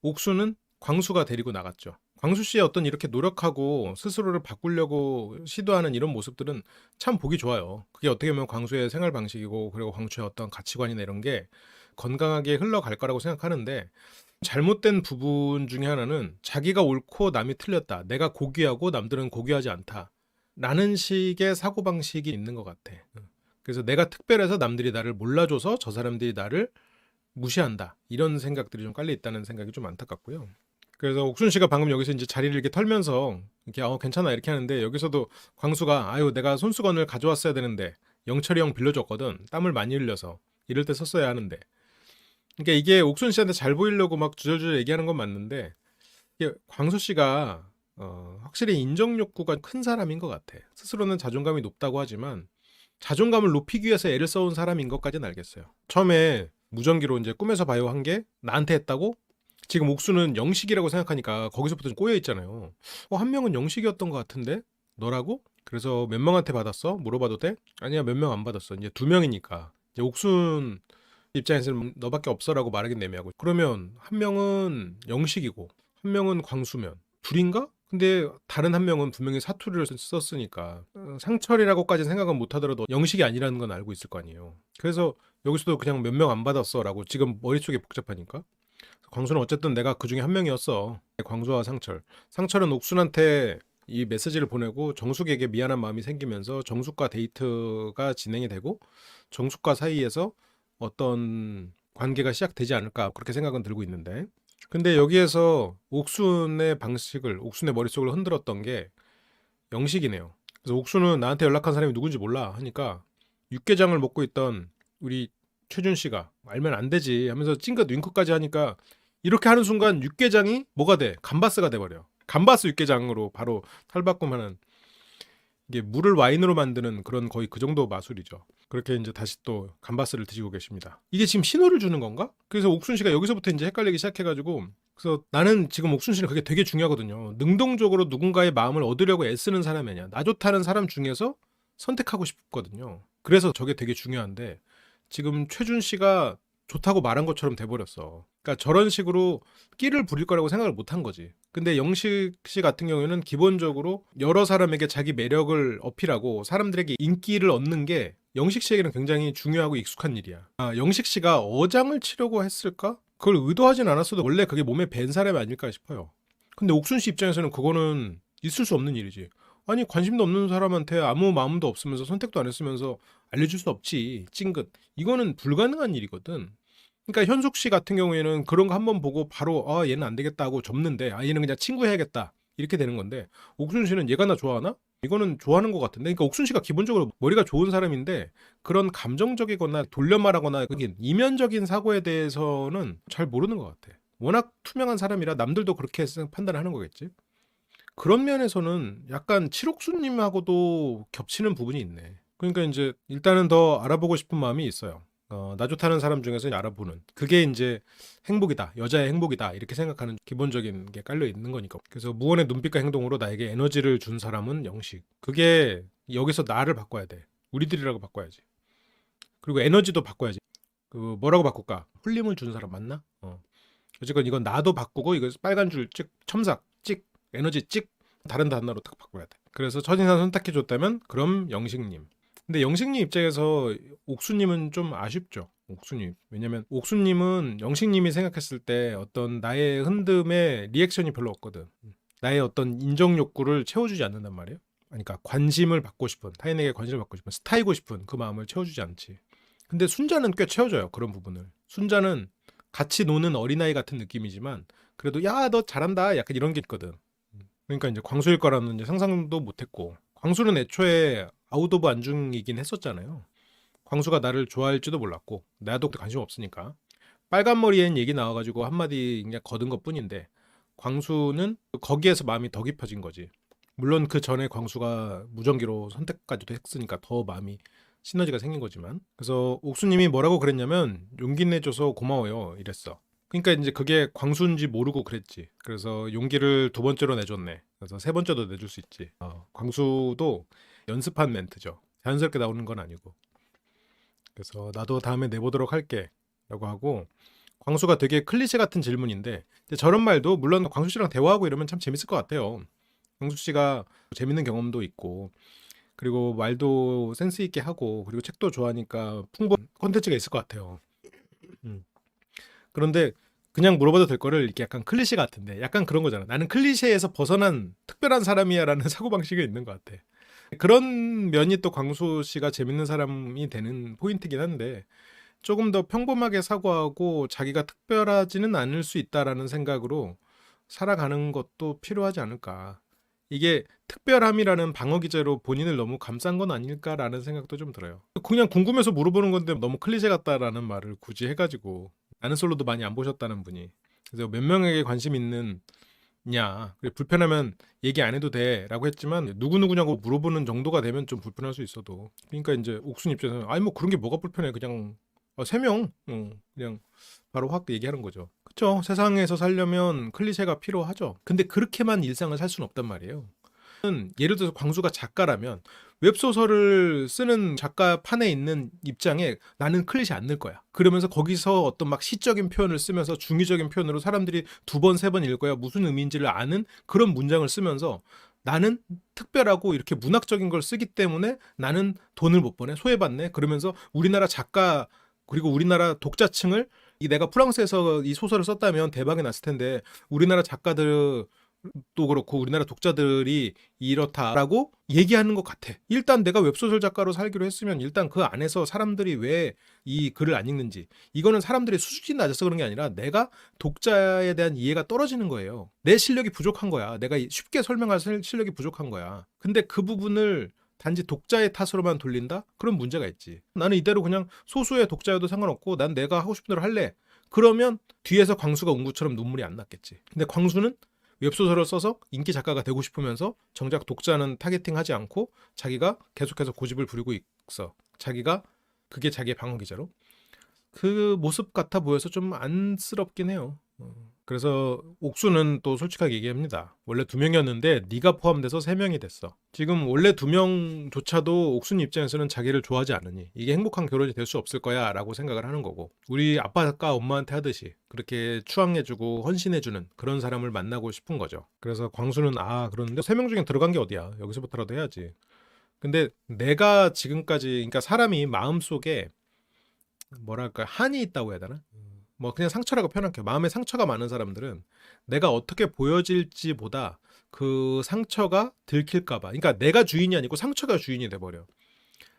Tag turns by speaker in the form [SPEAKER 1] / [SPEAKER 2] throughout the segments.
[SPEAKER 1] 옥수는 광수가 데리고 나갔죠. 광수 씨의 어떤 이렇게 노력하고 스스로를 바꾸려고 시도하는 이런 모습들은 참 보기 좋아요. 그게 어떻게 보면 광수의 생활 방식이고 그리고 광수의 어떤 가치관이나 이런 게 건강하게 흘러갈 거라고 생각하는데 잘못된 부분 중에 하나는 자기가 옳고 남이 틀렸다. 내가 고귀하고 남들은 고귀하지 않다. 라는 식의 사고방식이 있는 것 같아. 그래서 내가 특별해서 남들이 나를 몰라줘서 저 사람들이 나를 무시한다. 이런 생각들이 좀 깔려 있다는 생각이 좀 안타깝고요. 그래서 옥순 씨가 방금 여기서 이제 자리를 이렇게 털면서 이렇게 괜찮아 이렇게 하는데 여기서도 광수가 아유 내가 손수건을 가져왔어야 되는데 영철이 형 빌려줬거든. 땀을 많이 흘려서 이럴 때 썼어야 하는데. 그러니까 이게 옥순 씨한테 잘 보이려고 막 주절주절 얘기하는 건 맞는데 이게 광수 씨가 확실히 인정 욕구가 큰 사람인 것 같아. 스스로는 자존감이 높다고 하지만 자존감을 높이기 위해서 애를 써온 사람인 것까지는 알겠어요. 처음에 무전기로 이제 꿈에서 봐요 한 게 나한테 했다고? 지금 옥수는 영식이라고 생각하니까 거기서부터 좀 꼬여 있잖아요. 한 명은 영식이었던 것 같은데? 너라고? 그래서 몇 명한테 받았어? 물어봐도 돼? 아니야, 몇 명 안 받았어. 이제 두 명이니까. 이제 옥순 입장에서는 너밖에 없어라고 말하긴 애매하고. 그러면 한 명은 영식이고 한 명은 광수면 둘인가? 근데 다른 한 명은 분명히 사투리를 썼으니까 상철이라고까지 생각은 못하더라도 영식이 아니라는 건 알고 있을 거 아니에요. 그래서 여기서도 그냥 몇 명 안 받았어라고 지금 머릿속이 복잡하니까 광수는 어쨌든 내가 그 중에 한 명이었어. 광수와 상철. 상철은 옥순한테 이 메시지를 보내고 정숙에게 미안한 마음이 생기면서 정숙과 데이트가 진행이 되고 정숙과 사이에서 어떤 관계가 시작되지 않을까 그렇게 생각은 들고 있는데 근데 여기에서 옥순의 머릿속을 흔들었던 게 영식이네요. 그래서 옥순은 나한테 연락한 사람이 누군지 몰라 하니까 육개장을 먹고 있던 우리 최준 씨가 알면 안 되지 하면서 찡긋 윙크까지 하니까 이렇게 하는 순간 육개장이 뭐가 돼? 감바스가 돼버려. 감바스 육개장으로 바로 탈바꿈하는 이게 물을 와인으로 만드는 그런 거의 그 정도 마술이죠. 그렇게 이제 다시 또 감바스를 드시고 계십니다. 이게 지금 신호를 주는 건가? 그래서 옥순 씨가 여기서부터 이제 헷갈리기 시작해가지고 그래서 나는 지금 옥순 씨는 그게 되게 중요하거든요. 능동적으로 누군가의 마음을 얻으려고 애쓰는 사람이 아니야. 나 좋다는 사람 중에서 선택하고 싶거든요. 그래서 저게 되게 중요한데 지금 최준 씨가 좋다고 말한 것처럼 돼버렸어. 그러니까 저런 식으로 끼를 부릴 거라고 생각을 못 한 거지. 근데 영식 씨 같은 경우에는 기본적으로 여러 사람에게 자기 매력을 어필하고 사람들에게 인기를 얻는 게 영식 씨에게는 굉장히 중요하고 익숙한 일이야. 영식 씨가 어장을 치려고 했을까? 그걸 의도하진 않았어도 원래 그게 몸에 밴 사람이 아닐까 싶어요. 근데 옥순 씨 입장에서는 그거는 있을 수 없는 일이지. 아니 관심도 없는 사람한테 아무 마음도 없으면서 선택도 안 했으면서 알려줄 수 없지. 찡긋. 이거는 불가능한 일이거든. 그러니까 현숙 씨 같은 경우에는 그런 거 한번 보고 바로 얘는 안 되겠다 하고 접는데 얘는 그냥 친구 해야겠다 이렇게 되는 건데 옥순 씨는 얘가 나 좋아하나? 이거는 좋아하는 것 같은데 그러니까 옥순 씨가 기본적으로 머리가 좋은 사람인데 그런 감정적이거나 돌려 말하거나 그게 이면적인 사고에 대해서는 잘 모르는 것 같아. 워낙 투명한 사람이라 남들도 그렇게 판단하는 거겠지. 그런 면에서는 약간 칠옥수님하고도 겹치는 부분이 있네. 그러니까 이제 일단은 더 알아보고 싶은 마음이 있어요. 나 좋다는 사람 중에서 알아보는 그게 이제 행복이다, 여자의 행복이다 이렇게 생각하는 기본적인 게 깔려 있는 거니까. 그래서 무언의 눈빛과 행동으로 나에게 에너지를 준 사람은 영식. 그게 여기서 나를 바꿔야 돼. 우리들이라고 바꿔야지. 그리고 에너지도 바꿔야지. 그 뭐라고 바꿀까? 홀림을 준 사람 맞나? 어쨌건 이건 나도 바꾸고 이거 빨간 줄 찍, 첨삭 찍, 에너지 찍 다른 단어로 딱 바꿔야 돼. 그래서 첫인상 선택해 줬다면 그럼 영식님. 근데 영식님 입장에서 옥수님은 좀 아쉽죠. 옥수님. 왜냐면 옥수님은 영식님이 생각했을 때 어떤 나의 흔듦에 리액션이 별로 없거든. 나의 어떤 인정 욕구를 채워주지 않는단 말이에요. 그러니까 관심을 받고 싶은 타인에게 관심을 받고 싶은 스타이고 싶은 그 마음을 채워주지 않지. 근데 순자는 꽤 채워줘요. 그런 부분을. 순자는 같이 노는 어린아이 같은 느낌이지만 그래도 야 너 잘한다 약간 이런 게 있거든. 그러니까 이제 광수일 거라는 이제 상상도 못했고 광수는 애초에 아웃 오브 안중이긴 했었잖아요. 광수가 나를 좋아할지도 몰랐고 나도 관심 없으니까 빨간 머리엔 얘기 나와가지고 한마디 그냥 거둔 것뿐인데 광수는 거기에서 마음이 더 깊어진 거지. 물론 그 전에 광수가 무전기로 선택까지도 했으니까 더 마음이 시너지가 생긴 거지만 그래서 옥수님이 뭐라고 그랬냐면 용기 내줘서 고마워요 이랬어. 그러니까 이제 그게 광수인지 모르고 그랬지. 그래서 용기를 두 번째로 내줬네. 그래서 세 번째도 내줄 수 있지. 광수도 연습한 멘트죠. 자연스럽게 나오는 건 아니고. 그래서 나도 다음에 내보도록 할게 라고 하고 광수가 되게 클리셰 같은 질문인데 근데 저런 말도 물론 광수 씨랑 대화하고 이러면 참 재밌을 것 같아요. 광수 씨가 재밌는 경험도 있고 그리고 말도 센스 있게 하고 그리고 책도 좋아하니까 풍부한 콘텐츠가 있을 것 같아요. 음. 그런데 그냥 물어봐도 될 거를 이렇게 약간 클리셰 같은데 약간 그런 거잖아. 나는 클리셰에서 벗어난 특별한 사람이야라는 사고방식이 있는 것 같아. 그런 면이 또 광수 씨가 재밌는 사람이 되는 포인트긴 한데 조금 더 평범하게 사고하고 자기가 특별하지는 않을 수 있다라는 생각으로 살아가는 것도 필요하지 않을까. 이게 특별함이라는 방어 기제로 본인을 너무 감싼 건 아닐까라는 생각도 좀 들어요. 그냥 궁금해서 물어보는 건데 너무 클리셰 같다라는 말을 굳이 해가지고 나는 솔로도 많이 안 보셨다는 분이 그래서 몇 명에게 관심 있느냐 그래, 불편하면 얘기 안 해도 돼라고 했지만 누구누구냐고 물어보는 정도가 되면 좀 불편할 수 있어도 그러니까 이제 옥순 입장에서는 아니 뭐 그런 게 뭐가 불편해 그냥 3명 그냥 바로 확 얘기하는 거죠. 그쵸? 세상에서 살려면 클리셰가 필요하죠. 근데 그렇게만 일상을 살 수는 없단 말이에요. 예를 들어서 광수가 작가라면 웹소설을 쓰는 작가판에 있는 입장에 나는 클리셰 안 넣을 거야. 그러면서 거기서 어떤 막 시적인 표현을 쓰면서 중의적인 표현으로 사람들이 2번, 3번 읽어야 무슨 의미인지를 아는 그런 문장을 쓰면서 나는 특별하고 이렇게 문학적인 걸 쓰기 때문에 나는 돈을 못 버네, 소외받네. 그러면서 우리나라 작가 그리고 우리나라 독자층을 내가 프랑스에서 이 소설을 썼다면 대박이 났을 텐데 우리나라 작가들 또 그렇고 우리나라 독자들이 이렇다라고 얘기하는 것 같아. 일단 내가 웹소설 작가로 살기로 했으면 일단 그 안에서 사람들이 왜 이 글을 안 읽는지 이거는 사람들의 수준이 낮아서 그런 게 아니라 내가 독자에 대한 이해가 떨어지는 거예요. 내 실력이 부족한 거야. 내가 쉽게 설명할 실력이 부족한 거야. 근데 그 부분을 단지 독자의 탓으로만 돌린다? 그런 문제가 있지. 나는 이대로 그냥 소수의 독자여도 상관없고 난 내가 하고 싶은 대로 할래. 그러면 뒤에서 광수가 웅구처럼 눈물이 안 났겠지. 근데 광수는 웹소설을 써서 인기 작가가 되고 싶으면서 정작 독자는 타겟팅하지 않고 자기가 계속해서 고집을 부리고 있어. 자기가 그게 자기의 방어 기제로. 그 모습 같아 보여서 좀 안쓰럽긴 해요. 그래서 옥수는 또 솔직하게 얘기합니다. 원래 2명이었는데 네가 포함돼서 3명이 됐어. 지금 원래 2명조차도 옥순 입장에서는 자기를 좋아하지 않으니 이게 행복한 결혼이 될 수 없을 거야 라고 생각을 하는 거고 우리 아빠가 엄마한테 하듯이 그렇게 추앙해주고 헌신해주는 그런 사람을 만나고 싶은 거죠. 그래서 광수는 그런데 3명 중에 들어간 게 어디야. 여기서부터라도 해야지. 근데 내가 지금까지 그러니까 사람이 마음속에 뭐랄까 한이 있다고 해야 되나? 뭐 그냥 상처라고 표현할게요. 마음에 상처가 많은 사람들은 내가 어떻게 보여질지보다 그 상처가 들킬까봐. 그러니까 내가 주인이 아니고 상처가 주인이 돼버려.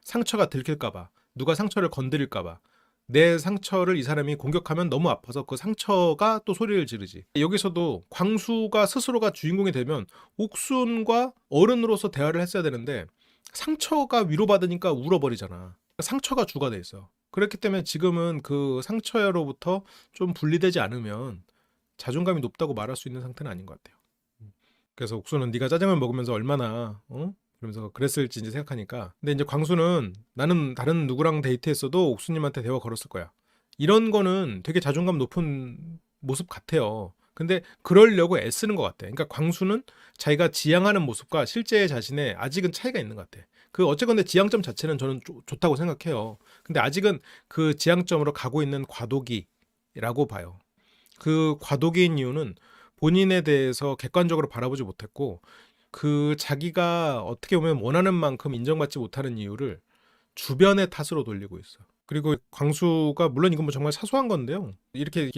[SPEAKER 1] 상처가 들킬까봐. 누가 상처를 건드릴까봐. 내 상처를 이 사람이 공격하면 너무 아파서 그 상처가 또 소리를 지르지. 여기서도 광수가 스스로가 주인공이 되면 옥순과 어른으로서 대화를 했어야 되는데 상처가 위로받으니까 울어버리잖아. 상처가 주가 돼 있어. 그렇기 때문에 지금은 그 상처로부터 좀 분리되지 않으면 자존감이 높다고 말할 수 있는 상태는 아닌 것 같아요. 그래서 옥수는 네가 짜장면 먹으면서 얼마나 그러면서 그랬을지 이제 생각하니까 근데 이제 광수는 나는 다른 누구랑 데이트했어도 옥수님한테 대화 걸었을 거야. 이런 거는 되게 자존감 높은 모습 같아요. 근데 그러려고 애쓰는 것 같아. 그러니까 광수는 자기가 지향하는 모습과 실제 자신의 아직은 차이가 있는 것 같아. 그 어쨌건 지향점 자체는 저는 좋다고 생각해요. 근데 아직은 그 지향점으로 가고 있는 과도기라고 봐요. 그 과도기인 이유는 본인에 대해서 객관적으로 바라보지 못했고 그 자기가 어떻게 보면 원하는 만큼 인정받지 못하는 이유를 주변의 탓으로 돌리고 있어. 그리고 광수가 물론 이건 뭐 정말 사소한 건데요. 이렇게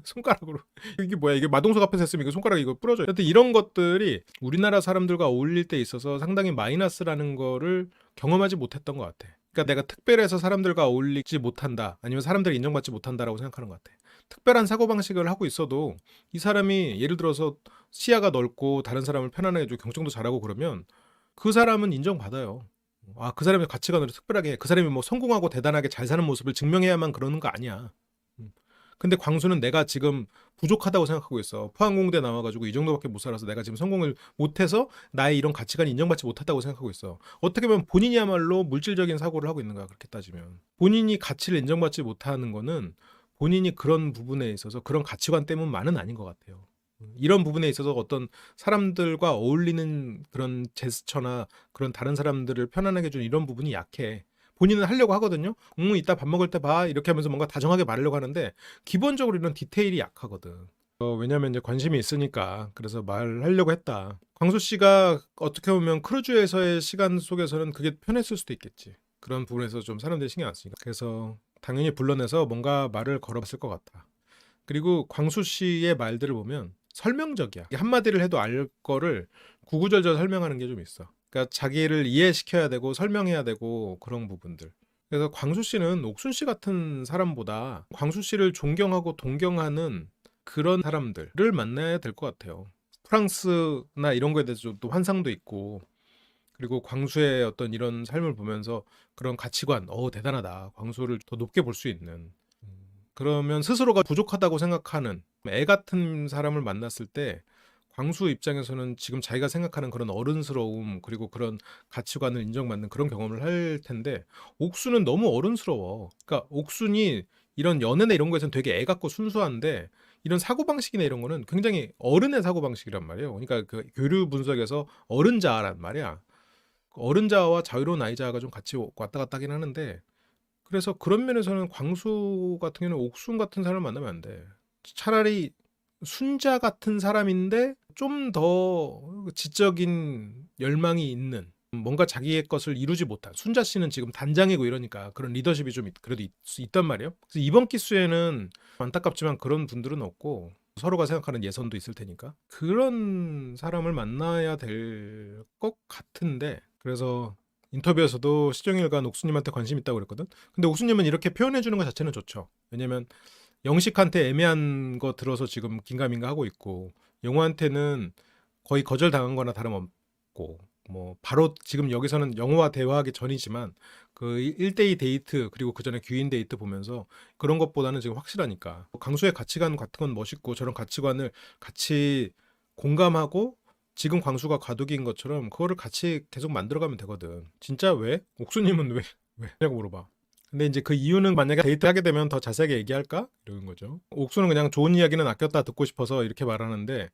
[SPEAKER 1] 손가락으로 이게 뭐야 이게 마동석 앞에서 했으면 이거 손가락 이거 부러져. 하여튼 이런 것들이 우리나라 사람들과 어울릴 때 있어서 상당히 마이너스라는 거를 경험하지 못했던 것 같아. 그러니까 내가 특별해서 사람들과 어울리지 못한다 아니면 사람들이 인정받지 못한다라고 생각하는 것 같아. 특별한 사고방식을 하고 있어도 이 사람이 예를 들어서 시야가 넓고 다른 사람을 편안하게 해주고 경청도 잘하고 그러면 그 사람은 인정받아요. 그 사람의 가치관으로 특별하게 해. 그 사람이 뭐 성공하고 대단하게 잘 사는 모습을 증명해야만 그러는 거 아니야. 근데 광수는 내가 지금 부족하다고 생각하고 있어. 포항공대 나와가지고 이 정도밖에 못 살아서 내가 지금 성공을 못해서 나의 이런 가치관이 인정받지 못했다고 생각하고 있어. 어떻게 보면 본인이야말로 물질적인 사고를 하고 있는 거야. 그렇게 따지면. 본인이 가치를 인정받지 못하는 거는 본인이 그런 부분에 있어서 그런 가치관 때문만은 아닌 것 같아요. 이런 부분에 있어서 어떤 사람들과 어울리는 그런 제스처나 그런 다른 사람들을 편안하게 해주는 이런 부분이 약해. 본인은 하려고 하거든요. 이따 밥 먹을 때 봐. 이렇게 하면서 뭔가 다정하게 말하려고 하는데 기본적으로 이런 디테일이 약하거든. 왜냐면 이제 관심이 있으니까 그래서 말하려고 했다. 광수 씨가 어떻게 보면 크루즈에서의 시간 속에서는 그게 편했을 수도 있겠지. 그런 부분에서 좀 사람들이 신경 안 쓰니까. 그래서 당연히 불러내서 뭔가 말을 걸어봤을 것 같아. 그리고 광수 씨의 말들을 보면 설명적이야. 한마디를 해도 알 거를 구구절절 설명하는 게 좀 있어. 그러니까 자기를 이해시켜야 되고 설명해야 되고 그런 부분들. 그래서 광수 씨는 옥순 씨 같은 사람보다 광수 씨를 존경하고 동경하는 그런 사람들을 만나야 될 것 같아요. 프랑스나 이런 거에 대해서 또 환상도 있고, 그리고 광수의 어떤 이런 삶을 보면서 그런 가치관, 대단하다. 광수를 더 높게 볼 수 있는. 그러면 스스로가 부족하다고 생각하는 애 같은 사람을 만났을 때 광수 입장에서는 지금 자기가 생각하는 그런 어른스러움 그리고 그런 가치관을 인정받는 그런 경험을 할 텐데 옥순은 너무 어른스러워. 그러니까 옥순이 이런 연애나 이런 거에서는 되게 애 같고 순수한데 이런 사고방식이나 이런 거는 굉장히 어른의 사고방식이란 말이에요. 그러니까 그 교류 분석에서 어른자아란 말이야. 어른자아와 자유로운 아이자아가 좀 같이 왔다 갔다 하긴 하는데 그래서 그런 면에서는 광수 같은 경우는 옥순 같은 사람을 만나면 안 돼. 차라리 순자 같은 사람인데 좀 더 지적인 열망이 있는 뭔가 자기의 것을 이루지 못한 순자 씨는 지금 단장이고 이러니까 그런 리더십이 좀 그래도 있단 말이에요. 그래서 이번 기수에는 안타깝지만 그런 분들은 없고 서로가 생각하는 예선도 있을 테니까 그런 사람을 만나야 될 것 같은데 그래서 인터뷰에서도 시종일관 옥수님한테 관심 있다고 그랬거든. 근데 옥수님은 이렇게 표현해 주는 것 자체는 좋죠. 왜냐면 영식한테 애매한 거 들어서 지금 긴가민가 하고 있고 영호한테는 거의 거절당한 거나 다름없고 뭐 바로 지금 여기서는 영호와 대화하기 전이지만 그 1대2 데이트 그리고 그 전에 귀인 데이트 보면서 그런 것보다는 지금 확실하니까 강수의 가치관 같은 건 멋있고 저런 가치관을 같이 공감하고 지금 광수가 과도기인 것처럼 그거를 같이 계속 만들어가면 되거든. 진짜 왜? 옥수님은 왜냐고 물어봐. 근데 이제 그 이유는 만약에 데이트하게 되면 더 자세하게 얘기할까? 이러는 거죠. 옥수는 그냥 좋은 이야기는 아꼈다 듣고 싶어서 이렇게 말하는데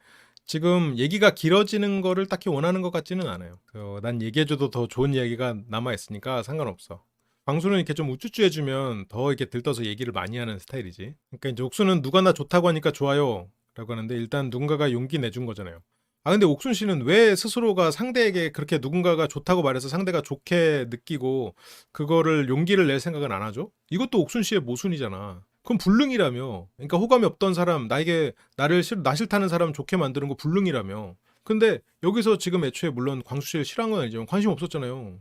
[SPEAKER 1] 지금 얘기가 길어지는 거를 딱히 원하는 것 같지는 않아요. 난 얘기해줘도 더 좋은 이야기가 남아있으니까 상관없어. 광수는 이렇게 좀 우쭈쭈해주면 더 이렇게 들떠서 얘기를 많이 하는 스타일이지. 그러니까 이제 옥수는 누가 나 좋다고 하니까 좋아요 라고 하는데 일단 누군가가 용기 내준 거잖아요. 근데 옥순 씨는 왜 스스로가 상대에게 그렇게 누군가가 좋다고 말해서 상대가 좋게 느끼고 그거를 용기를 낼 생각은 안 하죠? 이것도 옥순 씨의 모순이잖아. 그건 불능이라며. 그러니까 호감이 없던 사람, 나에게 나 싫다는 사람 좋게 만드는 거 불능이라며. 근데 여기서 지금 애초에 물론 광수 씨를 싫어한 건 아니지만 관심 없었잖아요.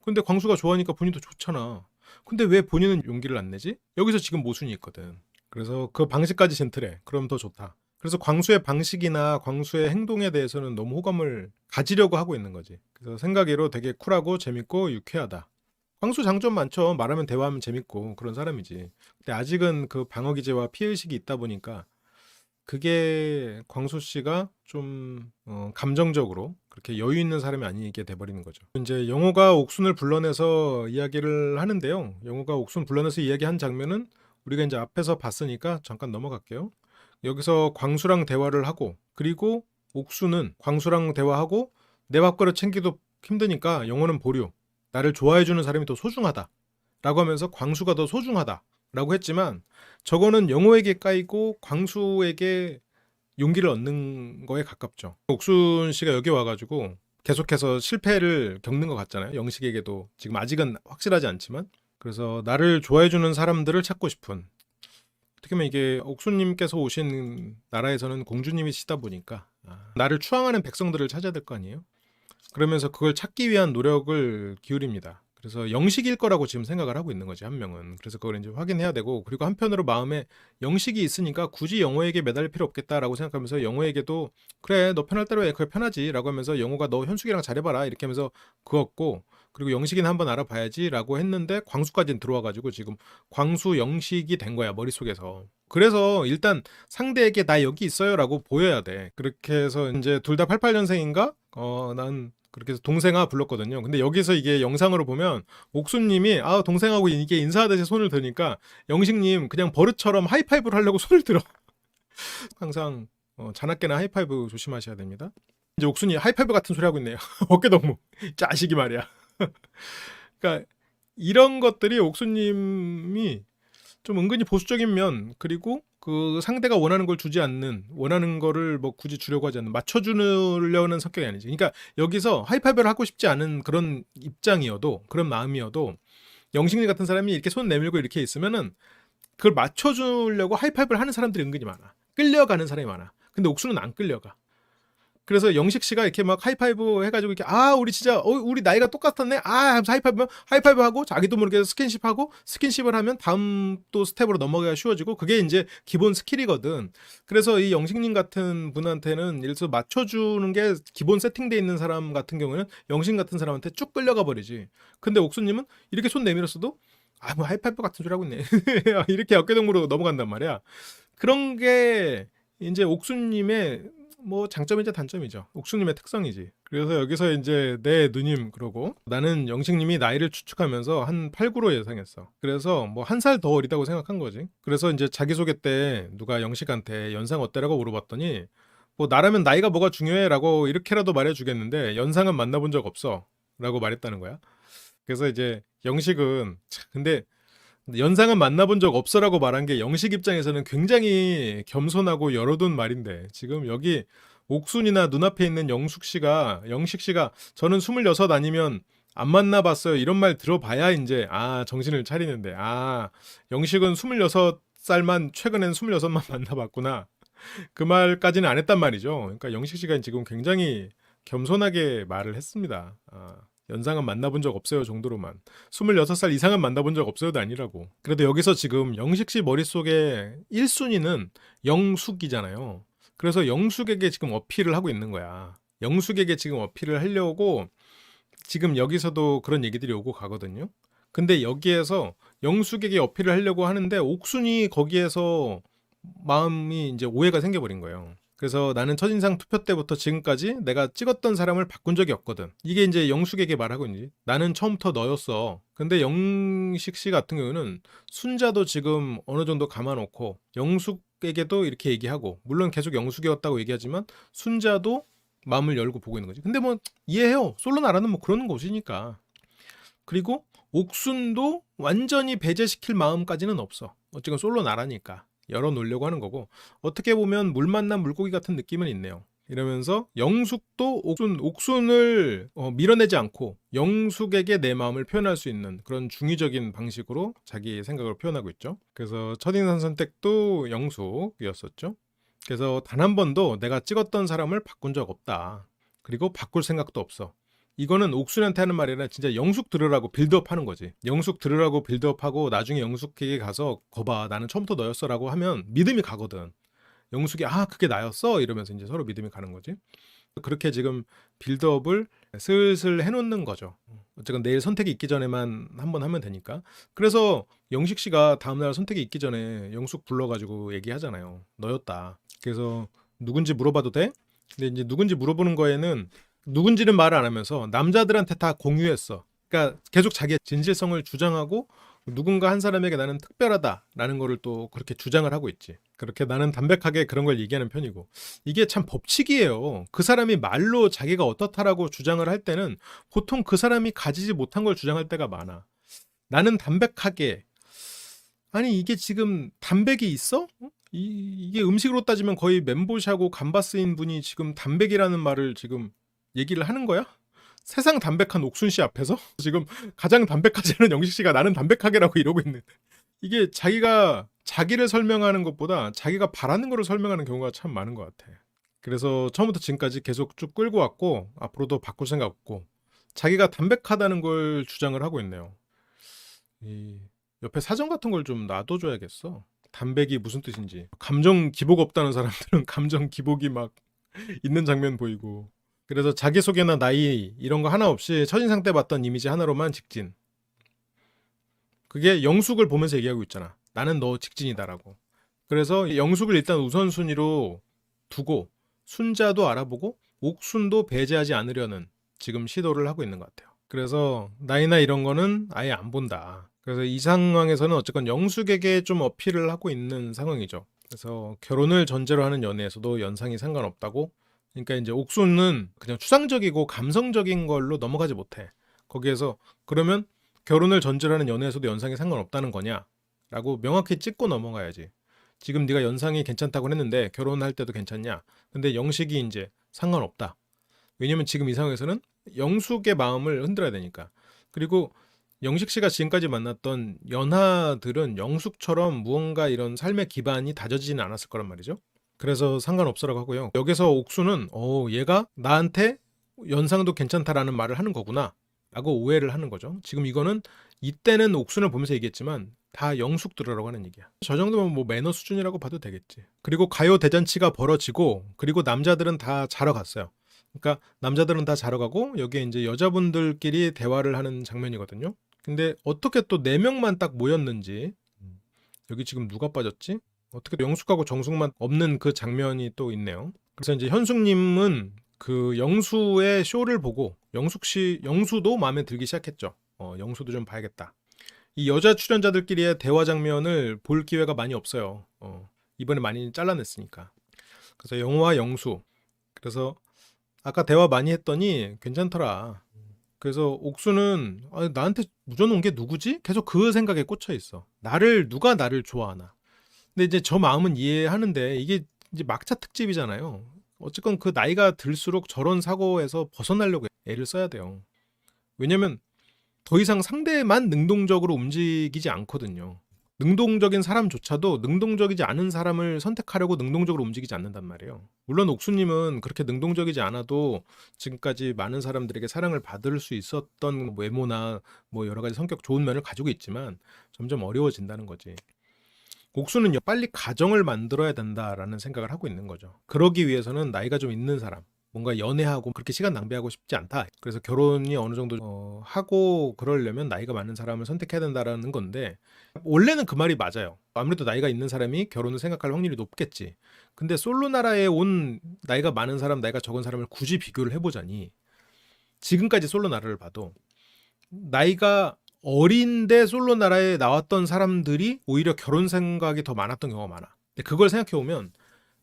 [SPEAKER 1] 근데 광수가 좋아하니까 본인도 좋잖아. 근데 왜 본인은 용기를 안 내지? 여기서 지금 모순이 있거든. 그래서 그 방식까지 젠틀해. 그럼 더 좋다. 그래서 광수의 방식이나 광수의 행동에 대해서는 너무 호감을 가지려고 하고 있는 거지. 그래서 생각외로 되게 쿨하고 재밌고 유쾌하다. 광수 장점 많죠. 말하면 대화하면 재밌고 그런 사람이지. 근데 아직은 그 방어 기제와 피해의식이 있다 보니까 그게 광수 씨가 좀 감정적으로 그렇게 여유 있는 사람이 아니게 돼버리는 거죠. 이제 영호가 옥순을 불러내서 이야기를 하는데요. 영호가 옥순 불러내서 이야기한 장면은 우리가 이제 앞에서 봤으니까 잠깐 넘어갈게요. 여기서 광수랑 대화를 하고 그리고 옥수는 광수랑 대화하고 내 밥그릇 챙기도 힘드니까 영호는 보류. 나를 좋아해주는 사람이 더 소중하다. 라고 하면서 광수가 더 소중하다. 라고 했지만 저거는 영호에게 까이고 광수에게 용기를 얻는 거에 가깝죠. 옥순 씨가 여기 와가지고 계속해서 실패를 겪는 것 같잖아요. 영식에게도 지금 아직은 확실하지 않지만 그래서 나를 좋아해주는 사람들을 찾고 싶은 어떻게 보면 이게 옥수님께서 오신 나라에서는 공주님이시다 보니까 나를 추앙하는 백성들을 찾아야 될 거 아니에요. 그러면서 그걸 찾기 위한 노력을 기울입니다. 그래서 영식일 거라고 지금 생각을 하고 있는 거지 한 명은. 그래서 그걸 이제 확인해야 되고 그리고 한편으로 마음에 영식이 있으니까 굳이 영호에게 매달릴 필요 없겠다라고 생각하면서 영호에게도 그래 너 편할 대로 해 그게 편하지 라고 하면서 영호가 너 현숙이랑 잘해봐라 이렇게 하면서 그었고 그리고 영식이는 한번 알아봐야지 라고 했는데 광수까지는 들어와가지고 지금 광수 영식이 된 거야 머릿속에서. 그래서 일단 상대에게 나 여기 있어요 라고 보여야 돼. 그렇게 해서 이제 둘 다 88년생인가? 난 그렇게 해서 동생아 불렀거든요. 근데 여기서 이게 영상으로 보면 옥수님이 동생하고 이게 인사하듯이 손을 드니까 영식님 그냥 버릇처럼 하이파이브를 하려고 손을 들어. 항상 자나깨나 하이파이브 조심하셔야 됩니다. 이제 옥순이 하이파이브 같은 소리 하고 있네요. 어깨 동무. 자식이 말이야. 그러니까 이런 것들이 옥수님이 좀 은근히 보수적인 면, 그리고 그 상대가 원하는 걸 주지 않는, 원하는 거를 뭐 굳이 주려고 하지 않는, 맞춰주려는 성격이 아니지. 그러니까 여기서 하이파이브를 하고 싶지 않은 그런 입장이어도, 그런 마음이어도, 영식님 같은 사람이 이렇게 손 내밀고 이렇게 있으면은 그걸 맞춰주려고 하이파이브를 하는 사람들이 은근히 많아. 끌려가는 사람이 많아. 근데 옥수는 안 끌려가. 그래서 영식 씨가 이렇게 막 하이파이브 해가지고 이렇게 우리 진짜 우리 나이가 똑같았네 하면서 하이파이브 하고 자기도 모르게 스킨십하고, 스킨십을 하면 다음 또 스텝으로 넘어가기가 쉬워지고, 그게 이제 기본 스킬이거든. 그래서 이 영식님 같은 분한테는 예를 들어서 맞춰주는 게 기본 세팅돼 있는 사람 같은 경우는 영식 같은 사람한테 쭉 끌려가 버리지. 근데 옥수님은 이렇게 손 내밀었어도 뭐 하이파이브 같은 소리 하고 있네 이렇게 어깨동무로 넘어간단 말이야. 그런 게 이제 옥수님의 뭐 장점이자 단점이죠. 옥수님의 특성이지. 그래서 여기서 이제 내 누님, 그러고 나는 영식님이 나이를 추측하면서 한 8, 9로 예상했어. 그래서 뭐 한 살 더 어리다고 생각한 거지. 그래서 이제 자기소개 때 누가 영식한테 연상 어때라고 물어봤더니, 뭐 나라면 나이가 뭐가 중요해라고 이렇게라도 말해주겠는데 연상은 만나본 적 없어라고 말했다는 거야. 그래서 이제 영식은 근데 연상은 만나본 적 없어라고 말한 게 영식 입장에서는 굉장히 겸손하고 열어둔 말인데, 지금 여기 옥순이나 눈앞에 있는 영식 씨가 저는 26 아니면 안 만나봤어요 이런 말 들어봐야 이제 정신을 차리는데, 영식은 26살만, 최근엔 26만 만나봤구나, 그 말까지는 안 했단 말이죠. 그러니까 영식 씨가 지금 굉장히 겸손하게 말을 했습니다. 연상은 만나본 적 없어요 정도로만, 26살 이상은 만나본 적 없어요도 아니라고. 그래도 여기서 지금 영식 씨 머릿속에 1순위는 영숙이잖아요. 그래서 영숙에게 지금 어필을 하고 있는 거야. 영숙에게 지금 어필을 하려고 지금 여기서도 그런 얘기들이 오고 가거든요. 근데 여기에서 영숙에게 어필을 하려고 하는데 옥순이 거기에서 마음이 이제 오해가 생겨버린 거예요. 그래서 나는 첫인상 투표 때부터 지금까지 내가 찍었던 사람을 바꾼 적이 없거든. 이게 이제 영숙에게 말하고 있지. 나는 처음부터 너였어. 근데 영식 씨 같은 경우는 순자도 지금 어느 정도 감아놓고 영숙에게도 이렇게 얘기하고, 물론 계속 영숙이었다고 얘기하지만 순자도 마음을 열고 보고 있는 거지. 근데 뭐 이해해요. 솔로 나라는 뭐 그런 곳이니까. 그리고 옥순도 완전히 배제시킬 마음까지는 없어. 어쨌건 솔로 나라니까 열어놓으려고 하는 거고, 어떻게 보면 물 만난 물고기 같은 느낌은 있네요. 이러면서 영숙도 옥순을 밀어내지 않고 영숙에게 내 마음을 표현할 수 있는 그런 중의적인 방식으로 자기 생각을 표현하고 있죠. 그래서 첫인상 선택도 영숙이었었죠. 그래서 단 한 번도 내가 찍었던 사람을 바꾼 적 없다. 그리고 바꿀 생각도 없어. 이거는 옥순한테 하는 말이 아니라 진짜 영숙 들으라고 빌드업 하는 거지. 영숙 들으라고 빌드업하고 나중에 영숙에게 가서 거봐 나는 처음부터 너였어 라고 하면 믿음이 가거든. 영숙이 그게 나였어? 이러면서 이제 서로 믿음이 가는 거지. 그렇게 지금 빌드업을 슬슬 해놓는 거죠. 어쨌든 내일 선택이 있기 전에만 한번 하면 되니까. 그래서 영식 씨가 다음날 선택이 있기 전에 영숙 불러가지고 얘기하잖아요. 너였다. 그래서 누군지 물어봐도 돼? 근데 이제 누군지 물어보는 거에는 누군지는 말을 안 하면서 남자들한테 다 공유했어. 그러니까 계속 자기의 진실성을 주장하고 누군가 한 사람에게 나는 특별하다라는 거를 또 그렇게 주장을 하고 있지. 그렇게 나는 담백하게 그런 걸 얘기하는 편이고, 이게 참 법칙이에요. 그 사람이 말로 자기가 어떻다라고 주장을 할 때는 보통 그 사람이 가지지 못한 걸 주장할 때가 많아. 나는 담백하게, 아니 이게 지금 담백이 있어? 이게 음식으로 따지면 거의 멘보샤고 감바스인 분이 지금 담백이라는 말을 지금 얘기를 하는 거야? 세상 담백한 옥순 씨 앞에서 지금 가장 담백하지 않은 영식 씨가 나는 담백하게라고 이러고 있는, 이게 자기가 자기를 설명하는 것보다 자기가 바라는 거를 설명하는 경우가 참 많은 것 같아. 그래서 처음부터 지금까지 계속 쭉 끌고 왔고 앞으로도 바꿀 생각 없고 자기가 담백하다는 걸 주장을 하고 있네요. 이 옆에 사전 같은 걸 좀 놔둬줘야겠어. 담백이 무슨 뜻인지. 감정 기복 없다는 사람들은 감정 기복이 막 있는 장면 보이고. 그래서 자기소개나 나이 이런 거 하나 없이 첫인상 때 봤던 이미지 하나로만 직진. 그게 영숙을 보면서 얘기하고 있잖아. 나는 너 직진이다라고. 그래서 영숙을 일단 우선순위로 두고 순자도 알아보고 옥순도 배제하지 않으려는 지금 시도를 하고 있는 것 같아요. 그래서 나이나 이런 거는 아예 안 본다. 그래서 이 상황에서는 어쨌건 영숙에게 좀 어필을 하고 있는 상황이죠. 그래서 결혼을 전제로 하는 연애에서도 연상이 상관없다고. 그러니까 이제 옥순은 그냥 추상적이고 감성적인 걸로 넘어가지 못해. 거기에서 그러면 결혼을 전제로 하는 연애에서도 연상이 상관없다는 거냐라고 명확히 찍고 넘어가야지. 지금 네가 연상이 괜찮다고 했는데 결혼할 때도 괜찮냐? 근데 영식이 이제 상관없다. 왜냐면 지금 이 상황에서는 영숙의 마음을 흔들어야 되니까. 그리고 영식 씨가 지금까지 만났던 연하들은 영숙처럼 무언가 이런 삶의 기반이 다져지지는 않았을 거란 말이죠. 그래서 상관없어라고 하고요. 여기서 옥수는 얘가 나한테 연상도 괜찮다라는 말을 하는 거구나 라고 오해를 하는 거죠. 지금 이거는 이때는 옥순을 보면서 얘기했지만 다 영숙 들으라고 하는 얘기야. 저 정도면 뭐 매너 수준이라고 봐도 되겠지. 그리고 가요 대잔치가 벌어지고 그리고 남자들은 다 자러 갔어요. 그러니까 남자들은 다 자러 가고 여기에 이제 여자분들끼리 대화를 하는 장면이거든요. 근데 어떻게 또 4명만 딱 모였는지 여기 지금 누가 빠졌지? 어떻게 영숙하고 정숙만 없는 그 장면이 또 있네요. 그래서 이제 현숙님은 그 영수의 쇼를 보고 영수도 마음에 들기 시작했죠. 영수도 좀 봐야겠다. 이 여자 출연자들끼리의 대화 장면을 볼 기회가 많이 없어요. 이번에 많이 잘라냈으니까. 그래서 영호와 영수. 그래서 아까 대화 많이 했더니 괜찮더라. 그래서 옥수는 나한테 묻어놓은 게 누구지? 계속 그 생각에 꽂혀 있어. 누가 나를 좋아하나. 근데 이제 저 마음은 이해하는데 이게 이제 막차 특집이잖아요. 어쨌건 그 나이가 들수록 저런 사고에서 벗어나려고 애를 써야 돼요. 왜냐면 더 이상 상대만 능동적으로 움직이지 않거든요. 능동적인 사람조차도 능동적이지 않은 사람을 선택하려고 능동적으로 움직이지 않는단 말이에요. 물론 옥수님은 그렇게 능동적이지 않아도 지금까지 많은 사람들에게 사랑을 받을 수 있었던 외모나 뭐 여러 가지 성격 좋은 면을 가지고 있지만 점점 어려워진다는 거지. 옥수는 빨리 가정을 만들어야 된다라는 생각을 하고 있는 거죠. 그러기 위해서는 나이가 좀 있는 사람, 뭔가 연애하고 그렇게 시간 낭비하고 싶지 않다. 그래서 결혼이 어느 정도 하고 그러려면 나이가 많은 사람을 선택해야 된다라는 건데 원래는 그 말이 맞아요. 아무래도 나이가 있는 사람이 결혼을 생각할 확률이 높겠지. 근데 솔로 나라에 온 나이가 많은 사람, 나이가 적은 사람을 굳이 비교를 해보자니 지금까지 솔로 나라를 봐도 나이가 어린데 솔로 나라에 나왔던 사람들이 오히려 결혼 생각이 더 많았던 경우가 많아. 근데 그걸 생각해보면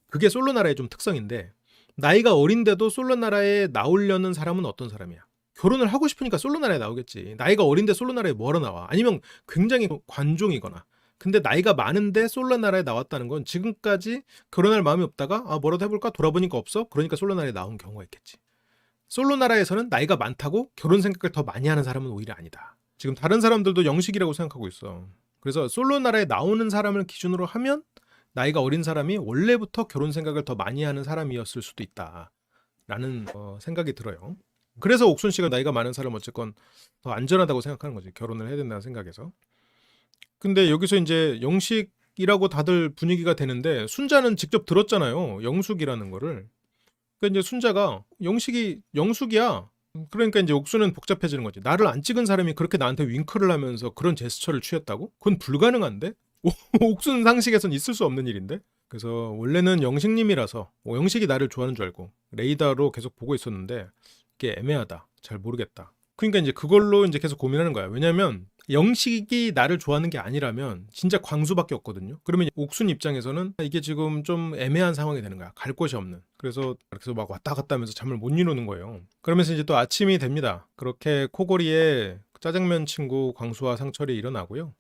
[SPEAKER 1] 그게 솔로 나라의 좀 특성인데 나이가 어린데도 솔로 나라에 나오려는 사람은 어떤 사람이야? 결혼을 하고 싶으니까 솔로 나라에 나오겠지. 나이가 어린데 솔로 나라에 뭐하러 나와? 아니면 굉장히 관종이거나. 근데 나이가 많은데 솔로 나라에 나왔다는 건 지금까지 결혼할 마음이 없다가 뭐라도 해볼까? 돌아보니까 없어? 그러니까 솔로 나라에 나온 경우가 있겠지. 솔로 나라에서는 나이가 많다고 결혼 생각을 더 많이 하는 사람은 오히려 아니다. 지금 다른 사람들도 영식이라고 생각하고 있어. 그래서 솔로 나라에 나오는 사람을 기준으로 하면 나이가 어린 사람이 원래부터 결혼 생각을 더 많이 하는 사람이었을 수도 있다라는 생각이 들어요. 그래서 옥순 씨가 나이가 많은 사람 어쨌건 더 안전하다고 생각하는 거지. 결혼을 해야 된다는 생각에서. 근데 여기서 이제 영식이라고 다들 분위기가 되는데 순자는 직접 들었잖아요. 영숙이라는 거를. 그러니까 이제 순자가 영숙이야. 그러니까 이제 옥수는 복잡해지는 거지. 나를 안 찍은 사람이 그렇게 나한테 윙크를 하면서 그런 제스처를 취했다고? 그건 불가능한데? 옥순 상식에선 있을 수 없는 일인데? 그래서 원래는 영식님이라서 영식이 나를 좋아하는 줄 알고 레이더로 계속 보고 있었는데 이게 애매하다. 잘 모르겠다. 그러니까 이제 그걸로 이제 계속 고민하는 거야. 왜냐면 영식이 나를 좋아하는 게 아니라면 진짜 광수밖에 없거든요. 그러면 옥순 입장에서는 이게 지금 좀 애매한 상황이 되는 거야. 갈 곳이 없는. 그래서 막 왔다 갔다 하면서 잠을 못 이루는 거예요. 그러면서 이제 또 아침이 됩니다. 그렇게 코골이에 짜장면 친구 광수와 상철이 일어나고요.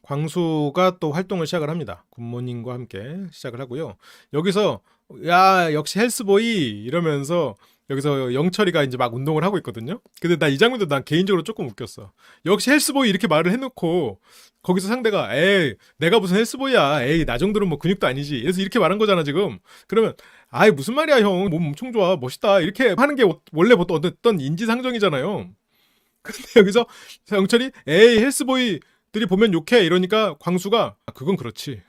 [SPEAKER 1] 광수가 또 활동을 시작을 합니다. 굿모닝과 함께 시작을 하고요. 여기서 야 역시 헬스보이 이러면서 여기서 영철이가 이제 막 운동을 하고 있거든요. 근데 나 이 장면도 난 개인적으로 조금 웃겼어. 역시 헬스보이 이렇게 말을 해놓고 거기서 상대가 에이 내가 무슨 헬스보이야. 에이 나 정도는 뭐 근육도 아니지. 그래서 이렇게 말한 거잖아 지금. 그러면 아이 무슨 말이야 형. 몸 엄청 좋아. 멋있다. 이렇게 하는 게 원래 보통 어떤 인지상정이잖아요. 근데 여기서 영철이 에이 헬스보이들이 보면 욕해 이러니까 광수가 그건 그렇지.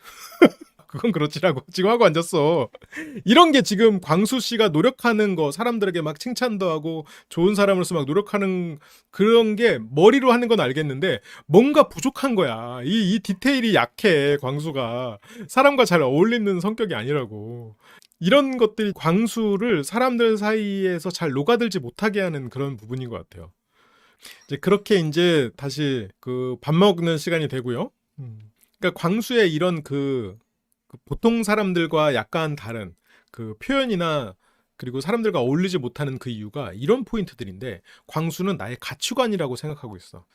[SPEAKER 1] 그건 그렇지라고 지금 하고 앉았어. 이런 게 지금 광수 씨가 노력하는 거, 사람들에게 막 칭찬도 하고 좋은 사람으로서 막 노력하는 그런 게 머리로 하는 건 알겠는데 뭔가 부족한 거야. 이 디테일이 약해. 광수가 사람과 잘 어울리는 성격이 아니라고. 이런 것들이 광수를 사람들 사이에서 잘 녹아들지 못하게 하는 그런 부분인 것 같아요. 이제 그렇게 이제 다시 그 밥 먹는 시간이 되고요. 그러니까 광수의 이런 그 보통 사람들과 약간 다른 그 표현이나 그리고 사람들과 어울리지 못하는 그 이유가 이런 포인트들인데 광수는 나의 가치관이라고 생각하고 있어.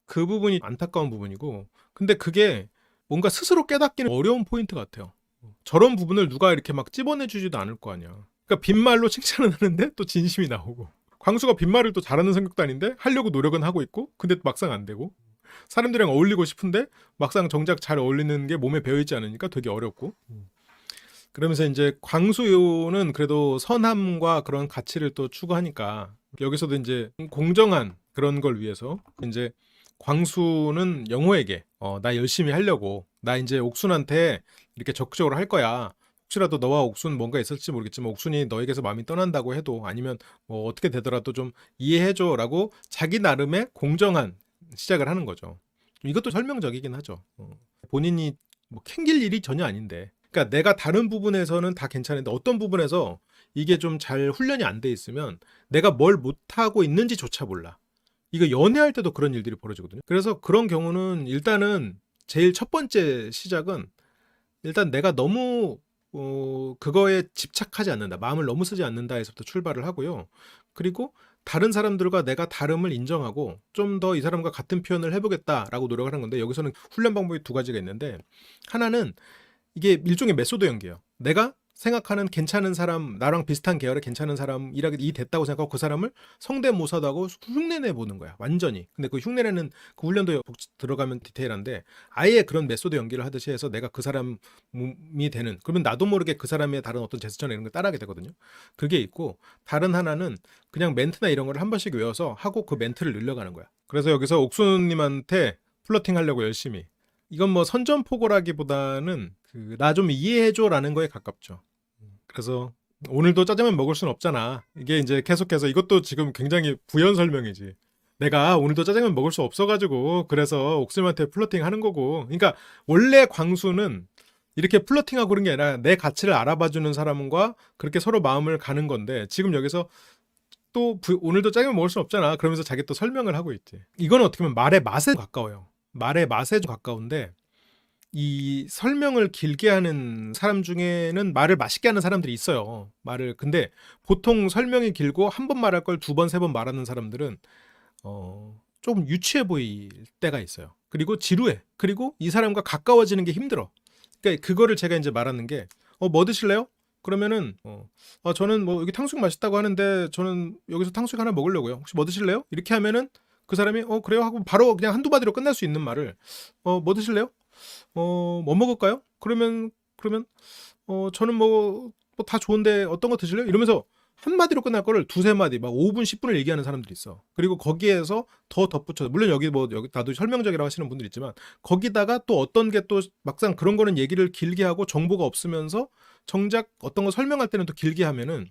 [SPEAKER 1] 그 부분이 안타까운 부분이고, 근데 그게 뭔가 스스로 깨닫기는 어려운 포인트 같아요. 저런 부분을 누가 이렇게 막 찝어내 주지도 않을 거 아니야. 그러니까 빈말로 칭찬을 하는데 또 진심이 나오고, 광수가 빈말을 또 잘하는 성격도 아닌데 하려고 노력은 하고 있고, 근데 막상 안 되고, 사람들이랑 어울리고 싶은데 막상 정작 잘 어울리는 게 몸에 배어있지 않으니까 되게 어렵고. 그러면서 이제 광수요는 그래도 선함과 그런 가치를 또 추구하니까 여기서도 이제 공정한 그런 걸 위해서 이제 광수는 영호에게 나 열심히 하려고, 나 이제 옥순한테 이렇게 적극적으로 할 거야. 혹시라도 너와 옥순 뭔가 있을지 모르겠지만 옥순이 너에게서 마음이 떠난다고 해도, 아니면 뭐 어떻게 되더라도 좀 이해해줘라고 자기 나름의 공정한 시작을 하는 거죠. 이것도 설명적이긴 하죠. 본인이 뭐 캥길 일이 전혀 아닌데, 그러니까 내가 다른 부분에서는 다 괜찮은데 어떤 부분에서 이게 좀 잘 훈련이 안 돼 있으면 내가 뭘 못하고 있는지조차 몰라. 이거 연애할 때도 그런 일들이 벌어지거든요. 그래서 그런 경우는 일단은 제일 첫 번째 시작은 일단 내가 너무 그거에 집착하지 않는다, 마음을 너무 쓰지 않는다에서부터 출발을 하고요. 그리고 다른 사람들과 내가 다름을 인정하고 좀 더 이 사람과 같은 표현을 해보겠다라고 노력을 하는 건데, 여기서는 훈련 방법이 두 가지가 있는데, 하나는 이게 일종의 메소드 연기예요. 내가 생각하는 괜찮은 사람, 나랑 비슷한 계열의 괜찮은 사람이 됐다고 생각하고 그 사람을 성대모사도 하고 흉내내 보는 거야. 완전히. 근데 그 흉내내는 그 훈련도 들어가면 디테일한데, 아예 그런 메소드 연기를 하듯이 해서 내가 그 사람이 되는, 그러면 나도 모르게 그 사람의 다른 어떤 제스처나 이런 걸 따라하게 되거든요. 그게 있고, 다른 하나는 그냥 멘트나 이런 걸 한 번씩 외워서 하고 그 멘트를 늘려가는 거야. 그래서 여기서 옥수님한테 플러팅 하려고 열심히, 이건 뭐 선전포고라기보다는 나 좀 이해해줘라는 거에 가깝죠. 그래서 오늘도 짜장면 먹을 순 없잖아. 이게 이제 계속해서 이것도 지금 굉장히 부연 설명이지. 내가 오늘도 짜장면 먹을 수 없어가지고 그래서 옥수님한테 플러팅 하는 거고. 그러니까 원래 광수는 이렇게 플러팅하고 그런 게 아니라 내 가치를 알아봐주는 사람과 그렇게 서로 마음을 가는 건데, 지금 여기서 또 오늘도 짜장면 먹을 순 없잖아 그러면서 자기 또 설명을 하고 있지. 이거는 어떻게 보면 말의 맛에 가까워요. 말의 맛에 좀 가까운데, 이 설명을 길게 하는 사람 중에는 말을 맛있게 하는 사람들이 있어요. 근데 보통 설명이 길고 한 번 말할 걸 두 번, 세 번 말하는 사람들은 조금 유치해 보일 때가 있어요. 그리고 지루해. 그리고 이 사람과 가까워지는 게 힘들어. 그러니까 그거를 제가 이제 말하는 게, 뭐 드실래요? 그러면은 저는 뭐 여기 탕수육 맛있다고 하는데 저는 여기서 탕수육 하나 먹으려고요. 혹시 뭐 드실래요? 이렇게 하면은 그 사람이 그래요 하고 바로 그냥 한두 마디로 끝날 수 있는 말을, 뭐 드실래요? 뭐 먹을까요? 그러면 저는 뭐 다 좋은데 어떤 거 드실래요? 이러면서 한마디로 끝날 거를 두세 마디, 막 5분, 10분을 얘기하는 사람들이 있어. 그리고 거기에서 더 덧붙여, 물론 여기 나도 설명적이라고 하시는 분들 있지만, 거기다가 또 어떤 게 또 막상 그런 거는 얘기를 길게 하고 정보가 없으면서 정작 어떤 거 설명할 때는 또 길게 하면은,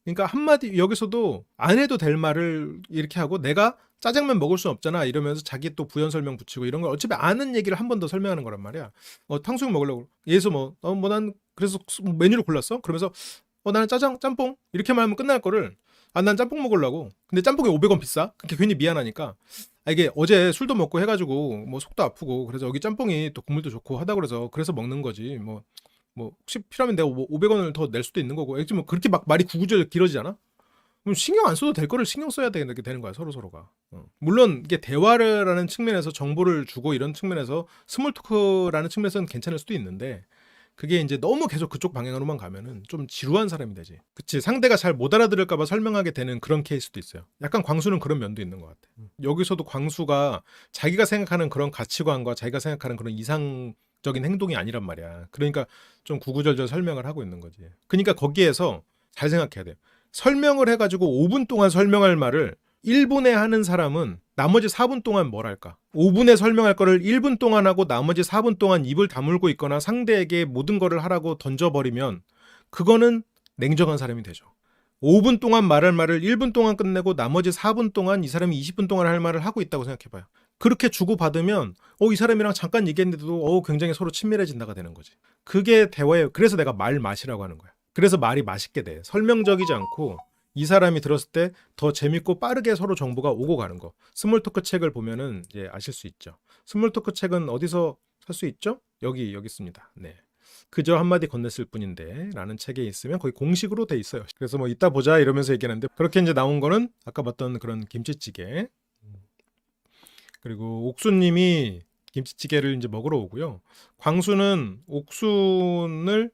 [SPEAKER 1] 그러니까 한마디 여기서도 안 해도 될 말을 이렇게 하고, 내가 짜장면 먹을 수 없잖아 이러면서 자기 또 부연 설명 붙이고, 이런 걸 어차피 아는 얘기를 한 번 더 설명하는 거란 말이야. 탕수육 먹으려고. 예서 난 그래서 메뉴를 골랐어. 그러면서 나는 짬뽕 이렇게 말하면 끝날 거를, 난 짬뽕 먹으려고. 근데 짬뽕이 500원 비싸. 그게 괜히 미안하니까, 이게 어제 술도 먹고 해가지고 뭐 속도 아프고 그래서 여기 짬뽕이 또 국물도 좋고 하다 그래서 먹는 거지. 뭐 혹시 필요하면 내가 500원을 더 낼 수도 있는 거고. 뭐 그렇게 막 말이 구구절 길어지잖아. 그럼 신경 안 써도 될 거를 신경 써야 되는 거야, 서로가. 물론 이게 대화라는 측면에서 정보를 주고 이런 측면에서 스몰 토크라는 측면에서는 괜찮을 수도 있는데, 그게 이제 너무 계속 그쪽 방향으로만 가면은 좀 지루한 사람이 되지. 그치, 상대가 잘 못 알아들을까 봐 설명하게 되는 그런 케이스도 있어요. 약간 광수는 그런 면도 있는 것 같아. 여기서도 광수가 자기가 생각하는 그런 가치관과 자기가 생각하는 그런 이상적인 행동이 아니란 말이야. 그러니까 좀 구구절절 설명을 하고 있는 거지. 그러니까 거기에서 잘 생각해야 돼요. 설명을 해가지고 5분 동안 설명할 말을 1분에 하는 사람은 나머지 4분 동안 뭘 할까? 5분에 설명할 거를 1분 동안 하고 나머지 4분 동안 입을 다물고 있거나 상대에게 모든 거를 하라고 던져버리면, 그거는 냉정한 사람이 되죠. 5분 동안 말할 말을 1분 동안 끝내고 나머지 4분 동안 이 사람이 20분 동안 할 말을 하고 있다고 생각해봐요. 그렇게 주고받으면 이 사람이랑 잠깐 얘기했는데도 굉장히 서로 친밀해진다가 되는 거지. 그게 대화예요. 그래서 내가 말 맛이라고 하는 거야. 그래서 말이 맛있게 돼. 설명적이지 않고 이 사람이 들었을 때 더 재밌고 빠르게 서로 정보가 오고 가는 거. 스몰 토크 책을 보면은 이제 아실 수 있죠. 스몰 토크 책은 어디서 살 수 있죠? 여기 있습니다. 네. 그저 한마디 건넸을 뿐인데 라는 책에 있으면 거의 공식으로 돼 있어요. 그래서 뭐 이따 보자 이러면서 얘기하는데, 그렇게 이제 나온 거는 아까 봤던 그런 김치찌개. 그리고 옥수님이 김치찌개를 이제 먹으러 오고요. 광수는 옥순을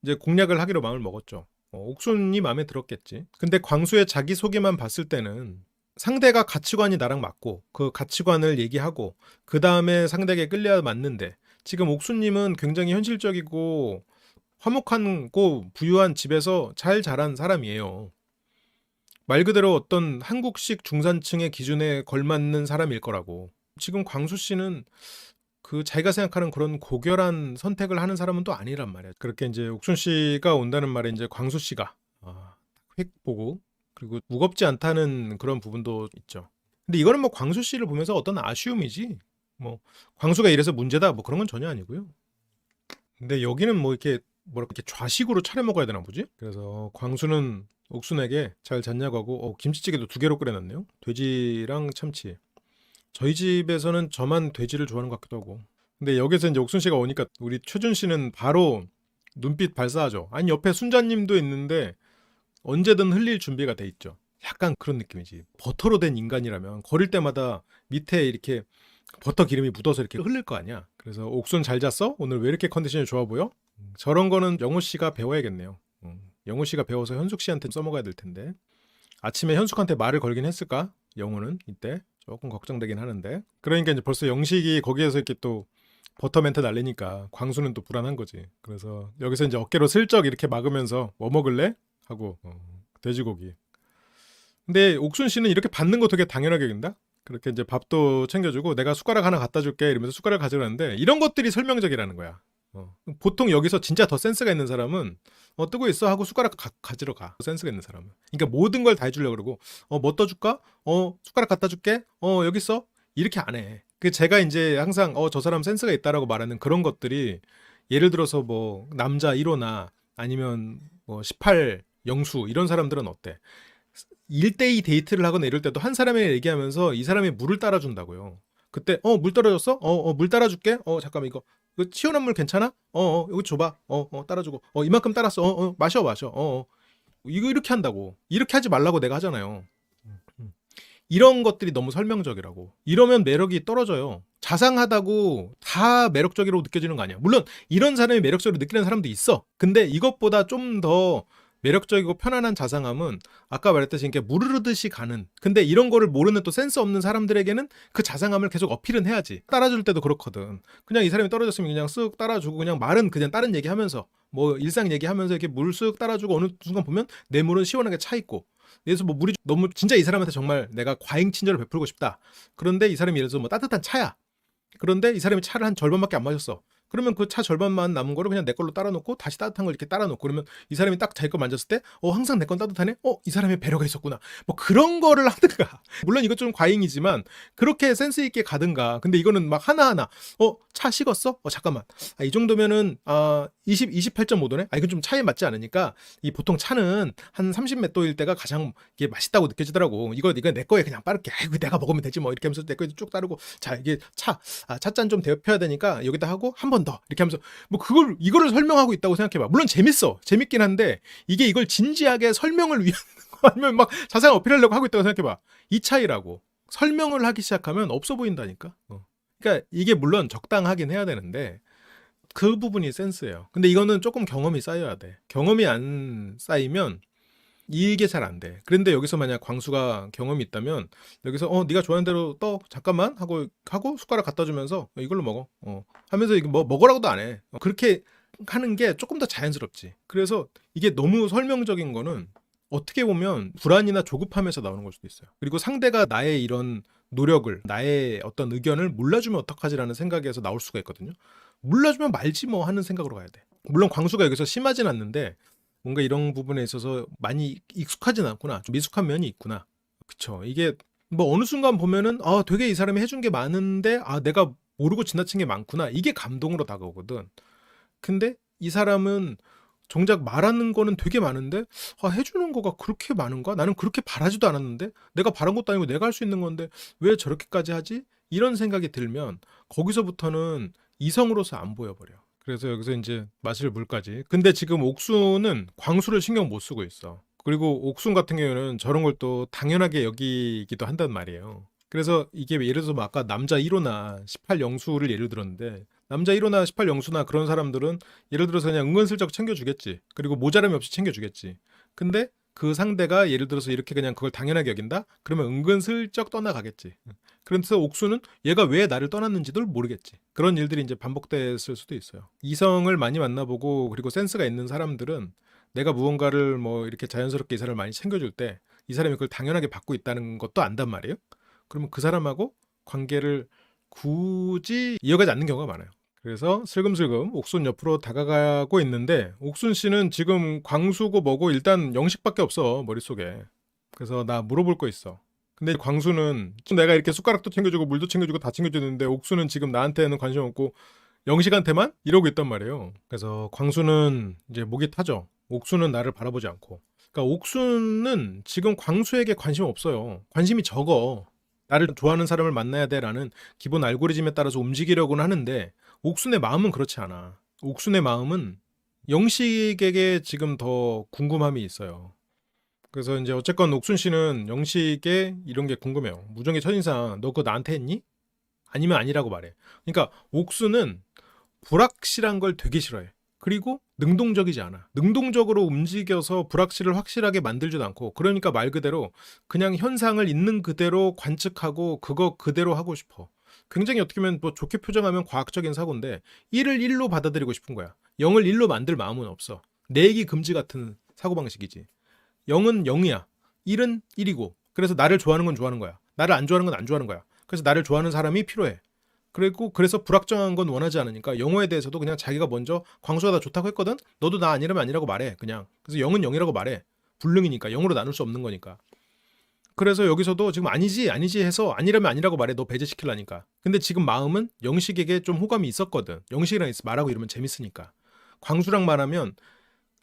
[SPEAKER 1] 이제 공략을 하기로 마음을 먹었죠. 옥순이 마음에 들었겠지. 근데 광수의 자기소개만 봤을 때는 상대가 가치관이 나랑 맞고 그 가치관을 얘기하고 그 다음에 상대에게 끌려야 맞는데, 지금 옥수님은 굉장히 현실적이고 화목하고 부유한 집에서 잘 자란 사람이에요. 말 그대로 어떤 한국식 중산층의 기준에 걸맞는 사람일 거라고. 지금 광수 씨는 그 자기가 생각하는 그런 고결한 선택을 하는 사람은 또 아니란 말이야. 그렇게 이제 옥순 씨가 온다는 말에 이제 광수 씨가 획 보고, 그리고 무겁지 않다는 그런 부분도 있죠. 근데 이거는 뭐 광수 씨를 보면서 어떤 아쉬움이지, 뭐 광수가 이래서 문제다 뭐 그런 건 전혀 아니고요. 근데 여기는 뭐 이렇게 뭐랄까 이렇게 좌식으로 차려 먹어야 되나 보지? 그래서 광수는 옥순에게 잘 잤냐고 하고, 김치찌개도 2개로 끓여놨네요. 돼지랑 참치. 저희 집에서는 저만 돼지를 좋아하는 것 같기도 하고. 근데 여기서 이제 옥순 씨가 오니까 우리 최준 씨는 바로 눈빛 발사하죠. 아니, 옆에 순자님도 있는데 언제든 흘릴 준비가 돼 있죠. 약간 그런 느낌이지. 버터로 된 인간이라면 거릴 때마다 밑에 이렇게 버터 기름이 묻어서 이렇게 흘릴 거 아니야. 그래서 옥순 잘 잤어? 오늘 왜 이렇게 컨디션이 좋아 보여? 저런 거는 영호 씨가 배워야겠네요. 영호 씨가 배워서 현숙 씨한테 써먹어야 될 텐데. 아침에 현숙한테 말을 걸긴 했을까? 영호는 이때 조금 걱정되긴 하는데. 그러니까 이제 벌써 영식이 거기에서 이렇게 또 버터 멘트 날리니까 광수는 또 불안한 거지. 그래서 여기서 이제 어깨로 슬쩍 이렇게 막으면서 뭐 먹을래? 하고 돼지고기. 근데 옥순 씨는 이렇게 받는 거 되게 당연하게 여긴다. 그렇게 이제 밥도 챙겨주고 내가 숟가락 하나 갖다 줄게 이러면서 숟가락 가져가는데, 이런 것들이 설명적이라는 거야. 보통 여기서 진짜 더 센스가 있는 사람은 뜨고 있어 하고 숟가락 가지러 가. 센스가 있는 사람은. 그러니까 모든 걸 다 해주려고 그러고, 뭐 떠줄까? 숟가락 갖다 줄게. 여기 있어. 이렇게 안 해. 그 제가 이제 항상 저 사람 센스가 있다라고 말하는 그런 것들이, 예를 들어서 뭐 남자 1호나 아니면 뭐 18 영수 이런 사람들은 어때? 1대2 데이트를 하거나 이럴 때도 한 사람이 얘기하면서 이 사람이 물을 따라준다고요. 그때 물 떨어졌어? 물 따라줄게. 잠깐만 이거 시원한 물 괜찮아? 이거 줘봐. 따라주고. 이만큼 따랐어. 마셔. 이거 이렇게 한다고. 이렇게 하지 말라고 내가 하잖아요. 이런 것들이 너무 설명적이라고. 이러면 매력이 떨어져요. 자상하다고 다 매력적이라고 느껴지는 거 아니야. 물론 이런 사람이 매력적으로 느끼는 사람도 있어. 근데 이것보다 좀 더 매력적이고 편안한 자상함은 아까 말했듯이 이렇게 물 흐르듯이 가는, 근데 이런 거를 모르는 또 센스 없는 사람들에게는 그 자상함을 계속 어필은 해야지. 따라줄 때도 그렇거든. 그냥 이 사람이 떨어졌으면 그냥 쓱 따라주고, 그냥 말은 그냥 다른 얘기하면서 뭐 일상 얘기하면서 이렇게 물 쓱 따라주고, 어느 순간 보면 내 물은 시원하게 차 있고, 그래서 뭐 물이 너무 진짜 이 사람한테 정말 내가 과잉 친절을 베풀고 싶다. 그런데 이 사람이 예를 들어서 뭐 따뜻한 차야. 그런데 이 사람이 차를 한 절반밖에 안 마셨어. 그러면 그 차 절반만 남은 거를 그냥 내 걸로 따라 놓고 다시 따뜻한 걸 이렇게 따라 놓고, 그러면 이 사람이 딱 자기 거 만졌을 때 항상 내 건 따뜻하네? 이 사람의 배려가 있었구나. 뭐 그런 거를 하든가. 물론 이것 좀 과잉이지만 그렇게 센스 있게 가든가. 근데 이거는 막 하나하나 차 식었어? 잠깐만. 이 정도면은 28.5도네? 이건 좀 차에 맞지 않으니까, 이 보통 차는 한 30몇 도일 때가 가장 이게 맛있다고 느껴지더라고. 이거 내 거에 그냥 빠르게 내가 먹으면 되지 뭐 이렇게 하면서 내 거에 쭉 따르고, 자 이게 찻잔 좀 데펴야 되니까 여기다 하고 한 번 더 이렇게 하면서 뭐 이거를 설명하고 있다고 생각해봐. 물론 재밌긴 한데, 이게 이걸 진지하게 설명을 위한 거 아니면 막 자세히 어필하려고 하고 있다고 생각해봐. 이 차이라고. 설명을 하기 시작하면 없어 보인다니까. 그러니까 이게 물론 적당하긴 해야 되는데 그 부분이 센스예요. 근데 이거는 조금 경험이 쌓여야 돼. 경험이 안 쌓이면 이게 잘 안 돼. 그런데 여기서 만약 광수가 경험이 있다면 여기서 네가 좋아하는 대로 떠 잠깐만 하고 숟가락 갖다 주면서 이걸로 먹어 하면서 이거 뭐 먹으라고도 안 해. 그렇게 하는 게 조금 더 자연스럽지. 그래서 이게 너무 설명적인 거는 어떻게 보면 불안이나 조급함에서 나오는 걸 수도 있어요. 그리고 상대가 나의 이런 노력을, 나의 어떤 의견을 몰라주면 어떡하지라는 생각에서 나올 수가 있거든요. 몰라주면 말지 뭐 하는 생각으로 가야 돼. 물론 광수가 여기서 심하진 않는데 뭔가 이런 부분에 있어서 많이 익숙하진 않구나. 좀 미숙한 면이 있구나. 그쵸. 이게 뭐 어느 순간 보면은 되게 이 사람이 해준 게 많은데 내가 모르고 지나친 게 많구나. 이게 감동으로 다가오거든. 근데 이 사람은 정작 말하는 거는 되게 많은데 해주는 거가 그렇게 많은가? 나는 그렇게 바라지도 않았는데, 내가 바란 것도 아니고 내가 할 수 있는 건데 왜 저렇게까지 하지? 이런 생각이 들면 거기서부터는 이성으로서 안 보여버려. 그래서 여기서 이제 마실 물까지. 근데 지금 옥수는 광수를 신경 못 쓰고 있어. 그리고 옥순 같은 경우는 저런 걸 또 당연하게 여기기도 한단 말이에요. 그래서 이게 예를 들어서 뭐 아까 남자 1호나 18영수를 예를 들었는데 남자 1호나 18영수나 그런 사람들은 예를 들어서 그냥 은근슬쩍 챙겨주겠지. 그리고 모자람이 없이 챙겨주겠지. 근데 그 상대가 예를 들어서 이렇게 그냥 그걸 당연하게 여긴다? 그러면 은근슬쩍 떠나가겠지. 그래서 옥수는 얘가 왜 나를 떠났는지도 모르겠지. 그런 일들이 이제 반복됐을 수도 있어요. 이성을 많이 만나보고 그리고 센스가 있는 사람들은 내가 무언가를 뭐 이렇게 자연스럽게 이 사람을 많이 챙겨줄 때 이 사람이 그걸 당연하게 받고 있다는 것도 안단 말이에요. 그러면 그 사람하고 관계를 굳이 이어가지 않는 경우가 많아요. 그래서 슬금슬금 옥순 옆으로 다가가고 있는데 옥순 씨는 지금 광수고 뭐고 일단 영식밖에 없어 머릿속에. 그래서 나 물어볼 거 있어. 근데 광수는 내가 이렇게 숟가락도 챙겨주고 물도 챙겨주고 다 챙겨주는데 옥수는 지금 나한테는 관심 없고 영식한테만 이러고 있단 말이에요. 그래서 광수는 이제 목이 타죠. 옥수는 나를 바라보지 않고. 그러니까 옥수는 지금 광수에게 관심 없어요. 관심이 적어. 나를 좋아하는 사람을 만나야 돼라는 기본 알고리즘에 따라서 움직이려고는 하는데 옥순의 마음은 그렇지 않아. 옥순의 마음은 영식에게 지금 더 궁금함이 있어요. 그래서 이제 어쨌건 옥순 씨는 영식의 이런 게 궁금해요. 무정의 첫인상 너 그거 나한테 했니? 아니면 아니라고 말해. 그러니까 옥순은 불확실한 걸 되게 싫어해. 그리고 능동적이지 않아. 능동적으로 움직여서 불확실을 확실하게 만들지도 않고 그러니까 말 그대로 그냥 현상을 있는 그대로 관측하고 그거 그대로 하고 싶어. 굉장히 어떻게 보면 뭐 좋게 표정하면 과학적인 사고인데 1을 1로 받아들이고 싶은 거야. 0을 1로 만들 마음은 없어. 내기 금지 같은 사고방식이지. 0은 0이야. 1은 1이고 그래서 나를 좋아하는 건 좋아하는 거야. 나를 안 좋아하는 건 안 좋아하는 거야. 그래서 나를 좋아하는 사람이 필요해. 그리고 그래서 불확정한 건 원하지 않으니까 영어에 대해서도 그냥 자기가 먼저 광수가 다 좋다고 했거든. 너도 나 아니라면 아니라고 말해. 그냥. 그래서 0은 0이라고 말해. 불능이니까 0으로 나눌 수 없는 거니까. 그래서 여기서도 지금 아니지 해서 아니라면 아니라고 말해. 너 배제시키려니까. 근데 지금 마음은 영식에게 좀 호감이 있었거든. 영식이랑 말하고 이러면 재밌으니까. 광수랑 말하면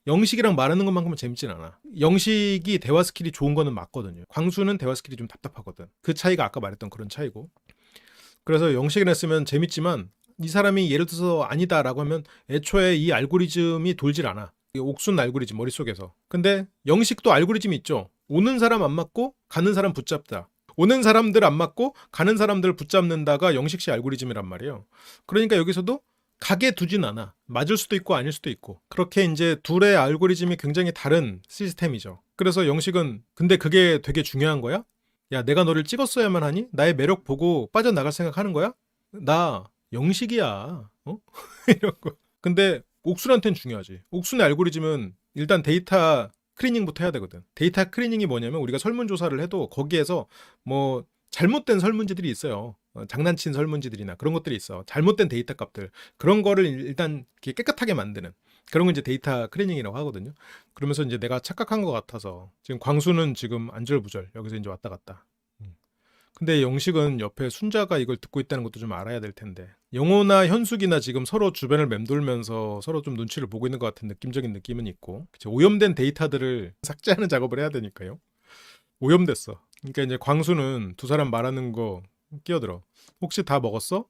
[SPEAKER 1] 영식이랑 말하는 것만큼은 재밌진 않아. 영식이 대화 스킬이 좋은 거는 맞거든요. 광수는 대화 스킬이 좀 답답하거든. 그 차이가 아까 말했던 그런 차이고. 그래서 영식이나 쓰면 재밌지만 이 사람이 예를 들어서 아니다라고 하면 애초에 이 알고리즘이 돌질 않아. 이 옥순 알고리즘 머릿속에서. 근데 영식도 알고리즘이 있죠. 오는 사람 안 맞고 가는 사람 붙잡다. 오는 사람들 안 맞고 가는 사람들 붙잡는다가 영식씨 알고리즘이란 말이에요. 그러니까 여기서도 가게 두진 않아. 맞을 수도 있고 아닐 수도 있고. 그렇게 이제 둘의 알고리즘이 굉장히 다른 시스템이죠. 그래서 영식은 근데 그게 되게 중요한 거야? 야, 내가 너를 찍었어야만 하니? 나의 매력 보고 빠져나갈 생각하는 거야? 나 영식이야. 어? 이런 거. 근데 옥순한테는 중요하지. 옥순의 알고리즘은 일단 데이터 클리닝부터 해야 되거든. 데이터 클리닝이 뭐냐면 우리가 설문조사를 해도 거기에서 뭐 잘못된 설문지들이 있어요. 장난친 설문지들이나 그런 것들이 있어. 잘못된 데이터 값들. 그런 거를 일단 이렇게 깨끗하게 만드는. 그런 건 이제 데이터 클리닝이라고 하거든요. 그러면서 이제 내가 착각한 것 같아서 지금 광수는 지금 안절부절 여기서 이제 왔다 갔다. 근데 영식은 옆에 순자가 이걸 듣고 있다는 것도 좀 알아야 될 텐데 영호나 현숙이나 지금 서로 주변을 맴돌면서 서로 좀 눈치를 보고 있는 것 같은 느낌적인 느낌은 있고 그치? 오염된 데이터들을 삭제하는 작업을 해야 되니까요. 오염됐어. 그러니까 이제 광수는 두 사람 말하는 거 끼어들어. 혹시 다 먹었어?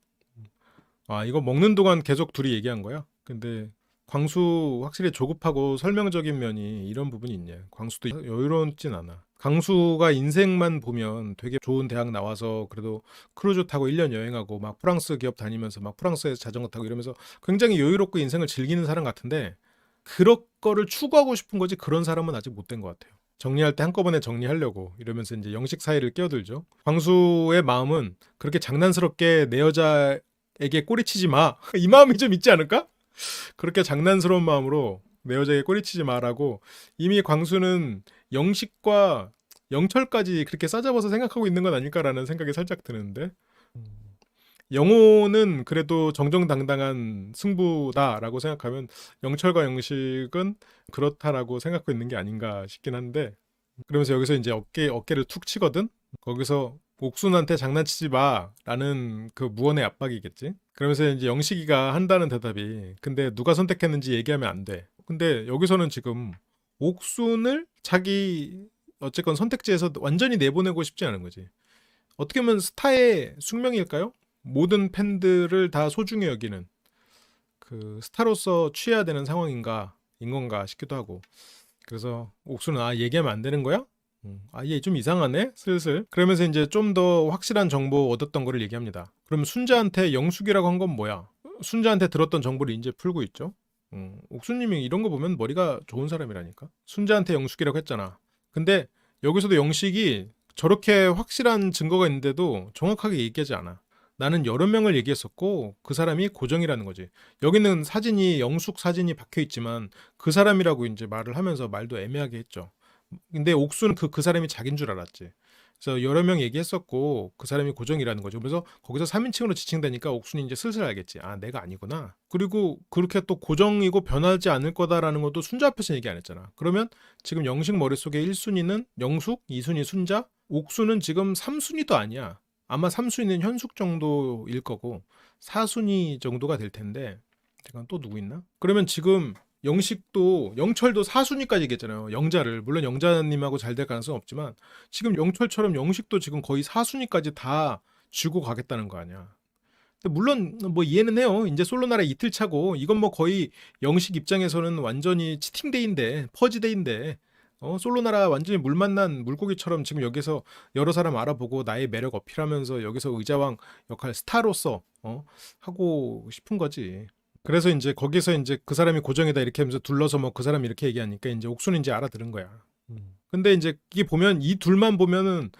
[SPEAKER 1] 아, 이거 먹는 동안 계속 둘이 얘기한 거야? 근데 광수 확실히 조급하고 설명적인 면이 이런 부분이 있냐. 광수도 여유롭진 않아. 광수가 인생만 보면 되게 좋은 대학 나와서 그래도 크루즈 타고 1년 여행하고 막 프랑스 기업 다니면서 막 프랑스에서 자전거 타고 이러면서 굉장히 여유롭고 인생을 즐기는 사람 같은데 그런 거를 추구하고 싶은 거지 그런 사람은 아직 못 된 것 같아요. 정리할 때 한꺼번에 정리하려고 이러면서 이제 영식 사이를 끼어들죠. 광수의 마음은 그렇게 장난스럽게 내 여자에게 꼬리치지 마. 이 마음이 좀 있지 않을까? 그렇게 장난스러운 마음으로 내 여자에게 꼬리치지 마라고 이미 광수는 영식과 영철까지 그렇게 싸잡아서 생각하고 있는 건 아닐까라는 생각이 살짝 드는데 영호는 그래도 정정당당한 승부다라고 생각하면 영철과 영식은 그렇다라고 생각하고 있는 게 아닌가 싶긴 한데 그러면서 여기서 이제 어깨를 툭 치거든. 거기서 옥순한테 장난치지 마라는 그 무언의 압박이겠지. 그러면서 이제 영식이가 한다는 대답이 근데 누가 선택했는지 얘기하면 안 돼. 근데 여기서는 지금 옥순을 자기 어쨌건 선택지에서 완전히 내보내고 싶지 않은 거지. 어떻게 보면 스타의 숙명일까요? 모든 팬들을 다 소중히 여기는 그 스타로서 취해야 되는 상황인가 인 건가 싶기도 하고. 그래서 옥수는 아 얘기하면 안 되는 거야? 얘 좀 이상하네? 슬슬. 그러면서 이제 좀 더 확실한 정보 얻었던 거를 얘기합니다. 그럼 순자한테 영숙이라고 한 건 뭐야? 순자한테 들었던 정보를 이제 풀고 있죠. 옥수님이 이런 거 보면 머리가 좋은 사람이라니까. 순자한테 영숙이라고 했잖아. 근데 여기서도 영식이 저렇게 확실한 증거가 있는데도 정확하게 얘기하지 않아. 나는 여러 명을 얘기했었고 그 사람이 고정이라는 거지. 여기는 사진이 영숙 사진이 박혀 있지만 그 사람이라고 이제 말을 하면서 말도 애매하게 했죠. 근데 옥수는 그 사람이 자기인 줄 알았지. 그래서 여러 명 얘기했었고 그 사람이 고정이라는 거죠. 그래서 거기서 3인칭으로 지칭되니까 옥수는 이제 슬슬 알겠지. 아, 내가 아니구나. 그리고 그렇게 또 고정이고 변하지 않을 거다라는 것도 순자 앞에서 얘기 안 했잖아. 그러면 지금 영식 머릿속에 1순위는 영숙, 2순위 순자, 옥수는 지금 3순위도 아니야. 아마 3순위는 현숙 정도일 거고 4순위 정도가 될 텐데 잠깐 또 누구 있나? 그러면 지금 영식도 영철도 4순위까지 얘기했잖아요. 영자를. 물론 영자님하고 잘 될 가능성은 없지만 지금 영철처럼 영식도 지금 거의 4순위까지 다 쥐고 가겠다는 거 아니야. 근데 물론 뭐 이해는 해요. 이제 솔로나라 이틀 차고 이건 뭐 거의 영식 입장에서는 완전히 치팅데이인데 퍼지데이인데 솔로나라 완전히 물 만난 물고기처럼 지금 여기서 여러 사람 알아보고 나의 매력 어필하면서 여기서 의자왕 역할 스타로서 하고 싶은 거지. 그래서 이제 거기서 이제 그 사람이 고정이다 이렇게 하면서 둘러서 뭐 그 사람이 이렇게 얘기하니까 이제 옥수는 이제 알아들은 거야. 근데 이제 이게 보면 이 둘만 보면은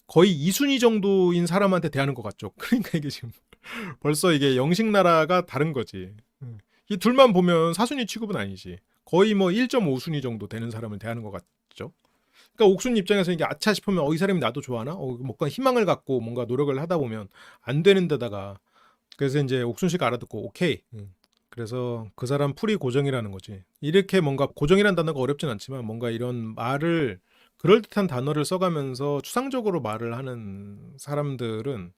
[SPEAKER 1] 거의 2순위 정도인 사람한테 대하는 것 같죠. 그러니까 이게 지금 벌써 이게 영식나라가 다른 거지. 이 둘만 보면 4순위 취급은 아니지. 거의 뭐 1.5순위 정도 되는 사람을 대하는 것 같죠. 그러니까 옥순 입장에서 이게 아차 싶으면 이 사람이 나도 좋아하나? 뭔가 희망을 갖고 뭔가 노력을 하다 보면 안 되는 데다가 그래서 이제 옥순 씨가 알아듣고 오케이. 그래서 그 사람 풀이 고정이라는 거지. 이렇게 뭔가 고정이라는 단어가 어렵진 않지만 뭔가 이런 말을 그럴듯한 단어를 써가면서 추상적으로 말을 하는 사람들은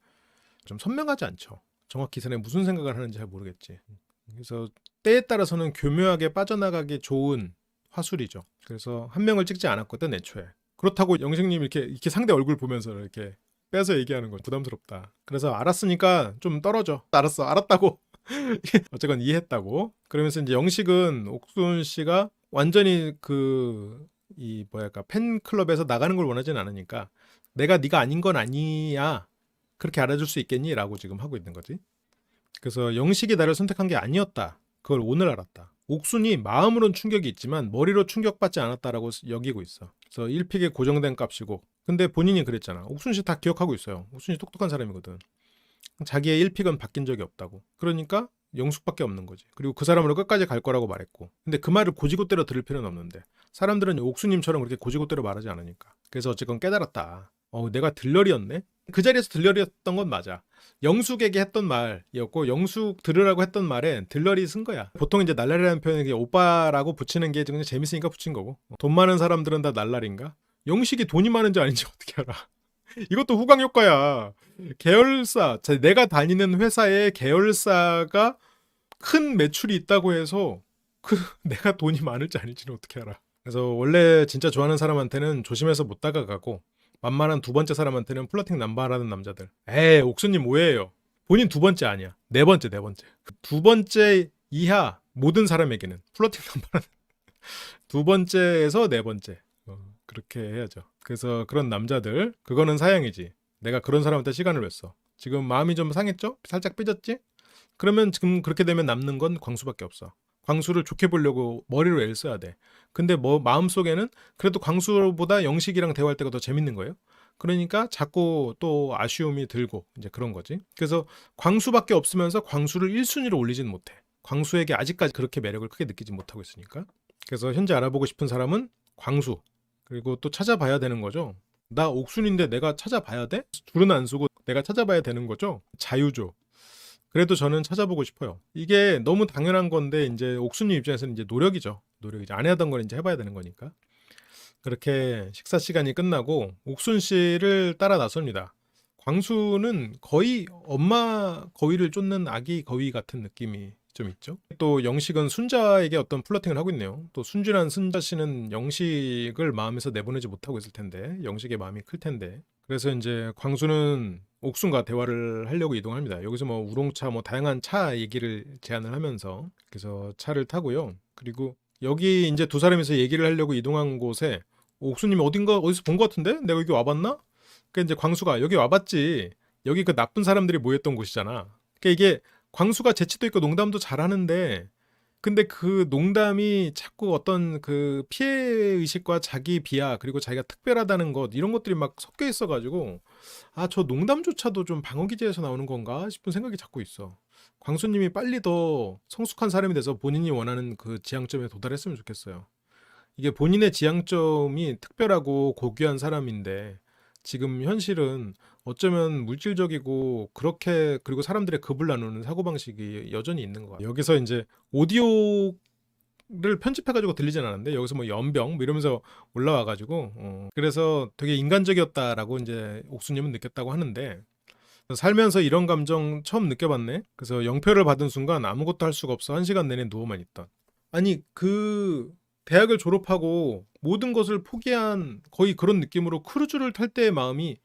[SPEAKER 1] 좀 선명하지 않죠. 정확히 이 사람이 무슨 생각을 하는지 잘 모르겠지. 그래서 때에 따라서는 교묘하게 빠져나가기 좋은 화술이죠. 그래서 한 명을 찍지 않았거든 애초에. 그렇다고 영식님 이렇게 상대 얼굴 보면서 이렇게 빼서 얘기하는 건 부담스럽다. 그래서 알았으니까 좀 떨어져. 알았어, 알았다고. 어쨌건 이해했다고. 그러면서 이제 영식은 옥순 씨가 완전히 이 뭐랄까 팬클럽에서 나가는 걸 원하진 않으니까 내가 네가 아닌 건 아니야. 그렇게 알아줄 수 있겠니? 라고 지금 하고 있는 거지. 그래서 영식이 나를 선택한 게 아니었다. 그걸 오늘 알았다. 옥순이 마음으론 충격이 있지만 머리로 충격받지 않았다라고 여기고 있어. 그래서 1픽에 고정된 값이고. 근데 본인이 그랬잖아. 옥순 씨 다 기억하고 있어요. 옥순 씨 똑똑한 사람이거든. 자기의 1픽은 바뀐 적이 없다고. 그러니까 영숙밖에 없는 거지. 그리고 그 사람으로 끝까지 갈 거라고 말했고. 근데 그 말을 고지고대로 들을 필요는 없는데 사람들은 옥수님처럼 그렇게 고지고대로 말하지 않으니까. 그래서 어쨌건 깨달았다. 내가 들러리였네? 그 자리에서 들러리였던 건 맞아. 영숙에게 했던 말이었고 영숙 들으라고 했던 말에 들러리 쓴 거야. 보통 이제 날라리라는 표현이 오빠라고 붙이는 게 그냥 재밌으니까 붙인 거고. 돈 많은 사람들은 다 날라리인가? 영식이 돈이 많은지 아닌지 어떻게 알아? 이것도 후광 효과야. 계열사, 내가 다니는 회사의 계열사가 큰 매출이 있다고 해서 내가 돈이 많을지 아닐지는 어떻게 알아. 그래서 원래 진짜 좋아하는 사람한테는 조심해서 못 다가가고 만만한 두 번째 사람한테는 플러팅 남발하는 남자들. 옥수님 오해예요. 본인 두 번째 아니야. 네 번째. 두 번째 이하 모든 사람에게는 플러팅 남발하는 두 번째에서 네 번째. 그렇게 해야죠. 그래서 그런 남자들 그거는 사양이지. 내가 그런 사람한테 시간을 왜 써? 지금 마음이 좀 상했죠? 살짝 삐졌지? 그러면 지금 그렇게 되면 남는 건 광수밖에 없어. 광수를 좋게 보려고 머리로 애를 써야 돼. 근데 뭐 마음속에는 그래도 광수보다 영식이랑 대화할 때가 더 재밌는 거예요. 그러니까 자꾸 또 아쉬움이 들고 이제 그런 거지. 그래서 광수밖에 없으면서 광수를 1순위로 올리진 못해. 광수에게 아직까지 그렇게 매력을 크게 느끼지 못하고 있으니까. 그래서 현재 알아보고 싶은 사람은 광수. 그리고 또 찾아봐야 되는 거죠. 나 옥순인데 내가 찾아봐야 돼? 줄은 안 서고 내가 찾아봐야 되는 거죠. 자유죠. 그래도 저는 찾아보고 싶어요. 이게 너무 당연한 건데 이제 옥순님 입장에서는 이제 노력이죠. 안 해야던 걸 이제 해봐야 되는 거니까. 그렇게 식사 시간이 끝나고 옥순 씨를 따라 나섭니다. 광수는 거의 엄마 거위를 쫓는 아기 거위 같은 느낌이 좀 있죠. 또 영식은 순자에게 어떤 플러팅을 하고 있네요. 또 순진한 순자 씨는 영식을 마음에서 내보내지 못하고 있을 텐데 영식의 마음이 클 텐데 그래서 이제 광수는 옥순과 대화를 하려고 이동합니다. 여기서 뭐 우롱차 뭐 다양한 차 얘기를 제안을 하면서 그래서 차를 타고요. 그리고 여기 이제 두 사람이서 얘기를 하려고 이동한 곳에 옥수님이 어딘가 어디서 본 것 같은데? 내가 여기 와봤나? 그러니까 이제 광수가 여기 와봤지. 여기 그 나쁜 사람들이 모였던 곳이잖아. 그러니까 이게 광수가 재치도 있고 농담도 잘하는데 근데 그 농담이 자꾸 어떤 그 피해 의식과 자기 비하 그리고 자기가 특별하다는 것 이런 것들이 막 섞여 있어가지고 아, 저 농담조차도 좀 방어기제에서 나오는 건가 싶은 생각이 자꾸 있어. 광수님이 빨리 더 성숙한 사람이 돼서 본인이 원하는 그 지향점에 도달했으면 좋겠어요. 이게 본인의 지향점이 특별하고 고귀한 사람인데 지금 현실은 어쩌면 물질적이고 그렇게 그리고 사람들의 급을 나누는 사고방식이 여전히 있는 것 같아요. 여기서 이제 오디오를 편집해가지고 들리진 않았는데 여기서 뭐 연병 뭐 이러면서 올라와가지고 그래서 되게 인간적이었다라고 이제 옥수님은 느꼈다고 하는데 살면서 이런 감정 처음 느껴봤네. 그래서 영표를 받은 순간 아무것도 할 수가 없어. 1시간 내내 누워만 있던. 아니 그 대학을 졸업하고 모든 것을 포기한 거의 그런 느낌으로 크루즈를 탈 때의 마음이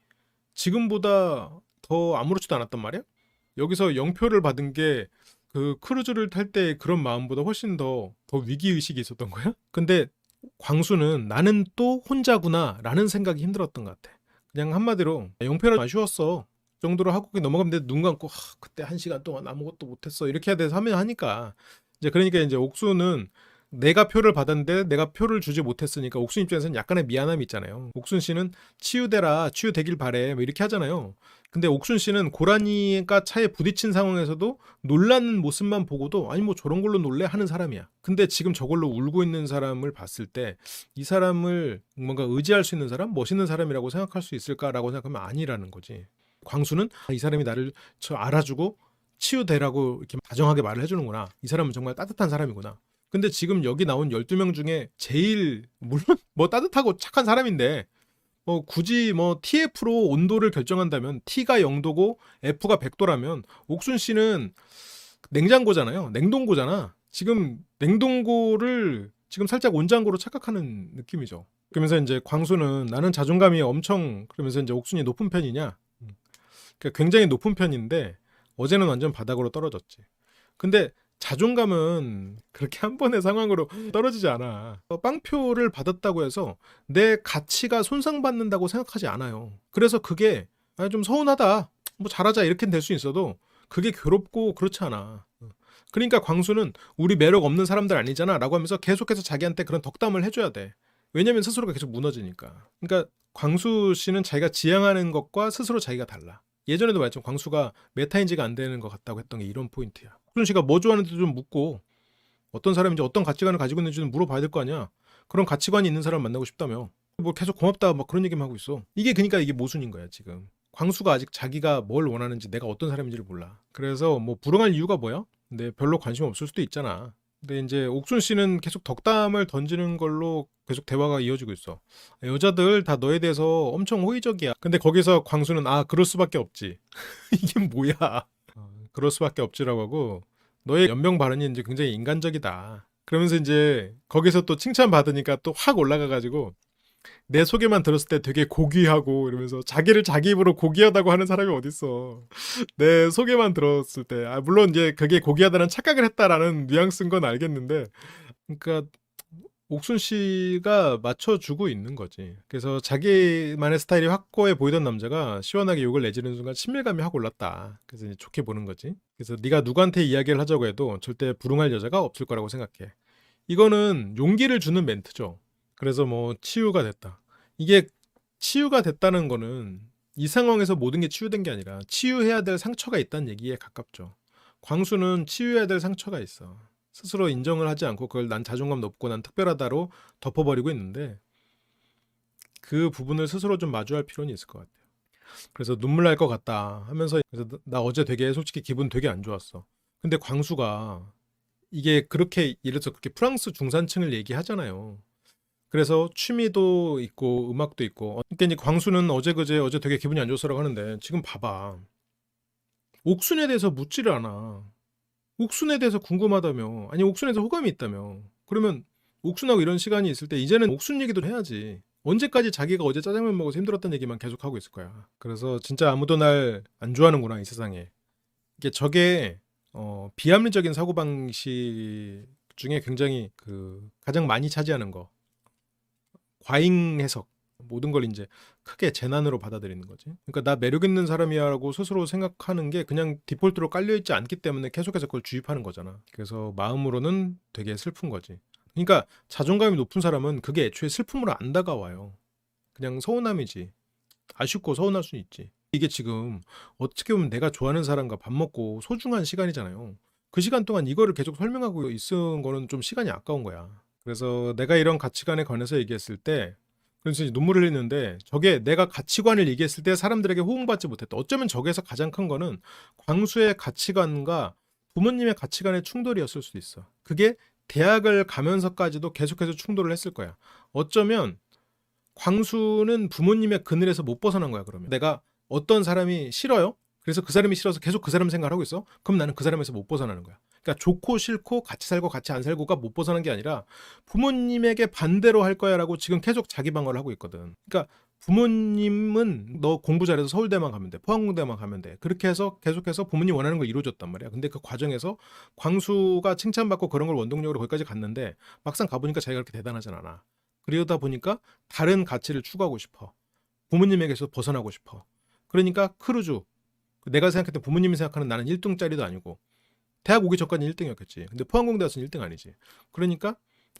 [SPEAKER 1] 지금보다 더 아무렇지도 않았단 말이야? 여기서 영표를 받은 게 그 크루즈를 탈 때 그런 마음보다 훨씬 더 위기의식이 있었던 거야? 근데 광수는 나는 또 혼자구나 라는 생각이 힘들었던 것 같아. 그냥 한마디로 영표는 아쉬웠어 정도로 하고 넘어가면 돼. 눈 감고 그때 1시간 동안 아무것도 못했어 이렇게 해야 돼서 하면 하니까 이제 그러니까 이제 옥수는 내가 표를 받았는데 내가 표를 주지 못했으니까 옥순 입장에서는 약간의 미안함이 있잖아요. 옥순 씨는 치유되라, 치유되길 바래, 뭐 이렇게 하잖아요. 근데 옥순 씨는 고라니가 차에 부딪힌 상황에서도 놀라는 모습만 보고도 아니 뭐 저런 걸로 놀래 하는 사람이야. 근데 지금 저걸로 울고 있는 사람을 봤을 때 이 사람을 뭔가 의지할 수 있는 사람, 멋있는 사람이라고 생각할 수 있을까라고 생각하면 아니라는 거지. 광수는 이 사람이 나를 알아주고 치유되라고 이렇게 다정하게 말을 해주는구나. 이 사람은 정말 따뜻한 사람이구나. 근데 지금 여기 나온 12명 중에 제일 물론 뭐 따뜻하고 착한 사람인데 굳이 뭐 TF로 온도를 결정한다면 T가 0도고 F가 100도라면 옥순 씨는 냉장고잖아요. 냉동고잖아. 지금 냉동고를 지금 살짝 온장고로 착각하는 느낌이죠. 그러면서 이제 광수는 나는 자존감이 엄청 그러면서 이제 옥순이 높은 편이냐? 그러니까 굉장히 높은 편인데 어제는 완전 바닥으로 떨어졌지. 근데 자존감은 그렇게 한 번의 상황으로 떨어지지 않아. 빵표를 받았다고 해서 내 가치가 손상받는다고 생각하지 않아요. 그래서 그게 좀 서운하다. 뭐 잘하자 이렇게 될 수 있어도 그게 괴롭고 그렇지 않아. 그러니까 광수는 우리 매력 없는 사람들 아니잖아 라고 하면서 계속해서 자기한테 그런 덕담을 해줘야 돼. 왜냐면 스스로가 계속 무너지니까. 그러니까 광수 씨는 자기가 지향하는 것과 스스로 자기가 달라. 예전에도 말했지만 광수가 메타인지가 안 되는 것 같다고 했던 게 이런 포인트야. 옥순 씨가 뭐 좋아하는지 좀 묻고 어떤 사람인지 어떤 가치관을 가지고 있는지는 물어봐야 될 거 아니야. 그런 가치관이 있는 사람 만나고 싶다며. 뭐 계속 고맙다 막 그런 얘기만 하고 있어. 이게 그러니까 이게 모순인 거야 지금. 광수가 아직 자기가 뭘 원하는지 내가 어떤 사람인지를 몰라. 그래서 뭐 불응할 이유가 뭐야? 근데 별로 관심 없을 수도 있잖아. 근데 이제 옥순 씨는 계속 덕담을 던지는 걸로 계속 대화가 이어지고 있어. 여자들 다 너에 대해서 엄청 호의적이야. 근데 거기서 광수는 그럴 수밖에 없지. 이게 뭐야? 그럴 수밖에 없지라고 하고 너의 연병 발언이 이제 굉장히 인간적이다. 그러면서 이제 거기서 또 칭찬 받으니까 또 확 올라가가지고 내 소개만 들었을 때 되게 고귀하고 이러면서 자기를 자기 입으로 고귀하다고 하는 사람이 어딨어. 내 소개만 들었을 때 물론 이제 그게 고귀하다는 착각을 했다라는 뉘앙스인 건 알겠는데 그러니까 옥순 씨가 맞춰주고 있는 거지. 그래서 자기만의 스타일이 확고해 보이던 남자가 시원하게 욕을 내지는 순간 친밀감이 확 올랐다. 그래서 이제 좋게 보는 거지. 그래서 네가 누구한테 이야기를 하자고 해도 절대 불응할 여자가 없을 거라고 생각해. 이거는 용기를 주는 멘트죠. 그래서 뭐 치유가 됐다. 이게 치유가 됐다는 거는 이 상황에서 모든 게 치유된 게 아니라 치유해야 될 상처가 있다는 얘기에 가깝죠. 광수는 치유해야 될 상처가 있어. 스스로 인정을 하지 않고 그걸 난 자존감 높고 난 특별하다로 덮어버리고 있는데 그 부분을 스스로 좀 마주할 필요는 있을 것 같아요. 그래서 눈물 날 것 같다 하면서 그래서 나 어제 되게 솔직히 기분 되게 안 좋았어. 근데 광수가 이게 그렇게 예를 들어서 그렇게 프랑스 중산층을 얘기하잖아요. 그래서 취미도 있고 음악도 있고 그러니까 이제 광수는 어제 되게 기분이 안 좋았어라고 하는데 지금 봐봐. 옥순에 대해서 묻지를 않아. 옥순에 대해서 궁금하다며 아니 옥순에 대해서 호감이 있다며 그러면 옥순하고 이런 시간이 있을 때 이제는 옥순 얘기도 해야지. 언제까지 자기가 어제 짜장면 먹어서 힘들었다는 얘기만 계속 하고 있을 거야. 그래서 진짜 아무도 날 안 좋아하는구나 이 세상에. 이게 저게 비합리적인 사고방식 중에 굉장히 그 가장 많이 차지하는 거 과잉 해석, 모든 걸 인제 크게 재난으로 받아들이는 거지. 그러니까 '나 매력 있는 사람이야.'라고 스스로 생각하는 게 그냥 디폴트로 깔려 있지 않기 때문에 계속해서 그걸 주입하는 거잖아. 그래서 마음으로는 되게 슬픈 거지. 그러니까 자존감이 높은 사람은 그게 애초에 슬픔으로 안 다가와요. 그냥 서운함이지. 아쉽고 서운할 수는 있지. 이게 지금 어떻게 보면 내가 좋아하는 사람과 밥 먹고 소중한 시간이잖아요. 그 시간 동안 이거를 계속 설명하고 있은 거는 좀 시간이 아까운 거야. 그래서 내가 이런 가치관에 관해서 얘기했을 때 그래서 이제 눈물을 흘리는데 저게 내가 가치관을 얘기했을 때 사람들에게 호응받지 못했다. 어쩌면 저기에서 가장 큰 거는 광수의 가치관과 부모님의 가치관의 충돌이었을 수도 있어. 그게 대학을 가면서까지도 계속해서 충돌을 했을 거야. 어쩌면 광수는 부모님의 그늘에서 못 벗어난 거야. 그러면 내가 어떤 사람이 싫어요? 그래서 그 사람이 싫어서 계속 그 사람 생각을 하고 있어? 그럼 나는 그 사람에서 못 벗어나는 거야. 그러니까 좋고 싫고 같이 살고 같이 안 살고가 못 벗어난 게 아니라 부모님에게 반대로 할 거야라고 지금 계속 자기 방어를 하고 있거든. 그러니까 부모님은 너 공부 잘해서 서울대만 가면 돼. 포항공대만 가면 돼. 그렇게 해서 계속해서 부모님 원하는 걸 이루어줬단 말이야. 근데 그 과정에서 광수가 칭찬받고 그런 걸 원동력으로 거기까지 갔는데 막상 가보니까 자기가 그렇게 대단하진 않아. 그러다 보니까 다른 가치를 추구하고 싶어. 부모님에게서 벗어나고 싶어. 그러니까 크루즈. 내가 생각했던 부모님이 생각하는 나는 1등짜리도 아니고 대학 오기 전까지는 1등이었겠지. 근데 포항공대 와서는 1등 아니지. 그러니까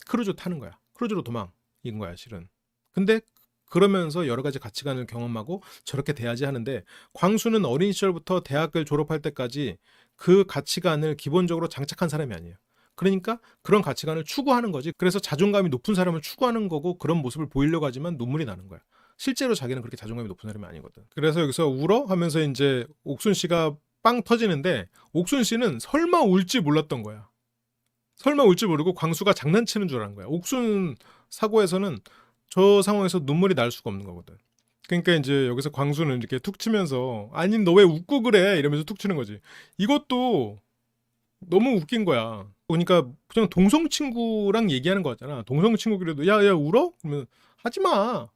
[SPEAKER 1] 크루즈 타는 거야. 크루즈로 도망인 거야 실은. 근데 그러면서 여러 가지 가치관을 경험하고 저렇게 돼야지 하는데 광수는 어린 시절부터 대학을 졸업할 때까지 그 가치관을 기본적으로 장착한 사람이 아니에요. 그러니까 그런 가치관을 추구하는 거지. 그래서 자존감이 높은 사람을 추구하는 거고 그런 모습을 보이려고 하지만 눈물이 나는 거야. 실제로 자기는 그렇게 자존감이 높은 사람이 아니거든. 그래서 여기서 울어? 하면서 이제 옥순 씨가 빵 터지는데 옥순 씨는 설마 울지 몰랐던 거야. 설마 울지 모르고 광수가 장난치는 줄 아는 거야. 옥순 사고에서는 저 상황에서 눈물이 날 수가 없는 거거든. 그러니까 이제 여기서 광수는 이렇게 툭 치면서 아니 너 왜 웃고 그래? 이러면서 툭 치는 거지. 이것도 너무 웃긴 거야. 그러니까 그냥 동성 친구랑 얘기하는 거 같잖아. 동성 친구끼리도 야야 울어? 그러면 하지 마.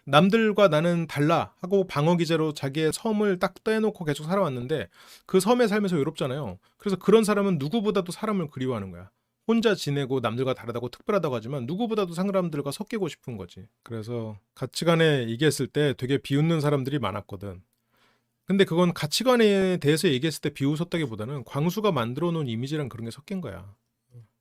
[SPEAKER 1] 남들과 나는 달라 하고 방어 기제로 자기의 섬을 딱 떼놓고 계속 살아왔는데 그 섬에 살면서 외롭잖아요. 그래서 그런 사람은 누구보다도 사람을 그리워하는 거야. 혼자 지내고 남들과 다르다고 특별하다고 하지만 누구보다도 사람들과 섞이고 싶은 거지. 그래서 가치관에 얘기했을 때 되게 비웃는 사람들이 많았거든. 근데 그건 가치관에 대해서 얘기했을 때 비웃었다기보다는 광수가 만들어 놓은 이미지랑 그런 게 섞인 거야.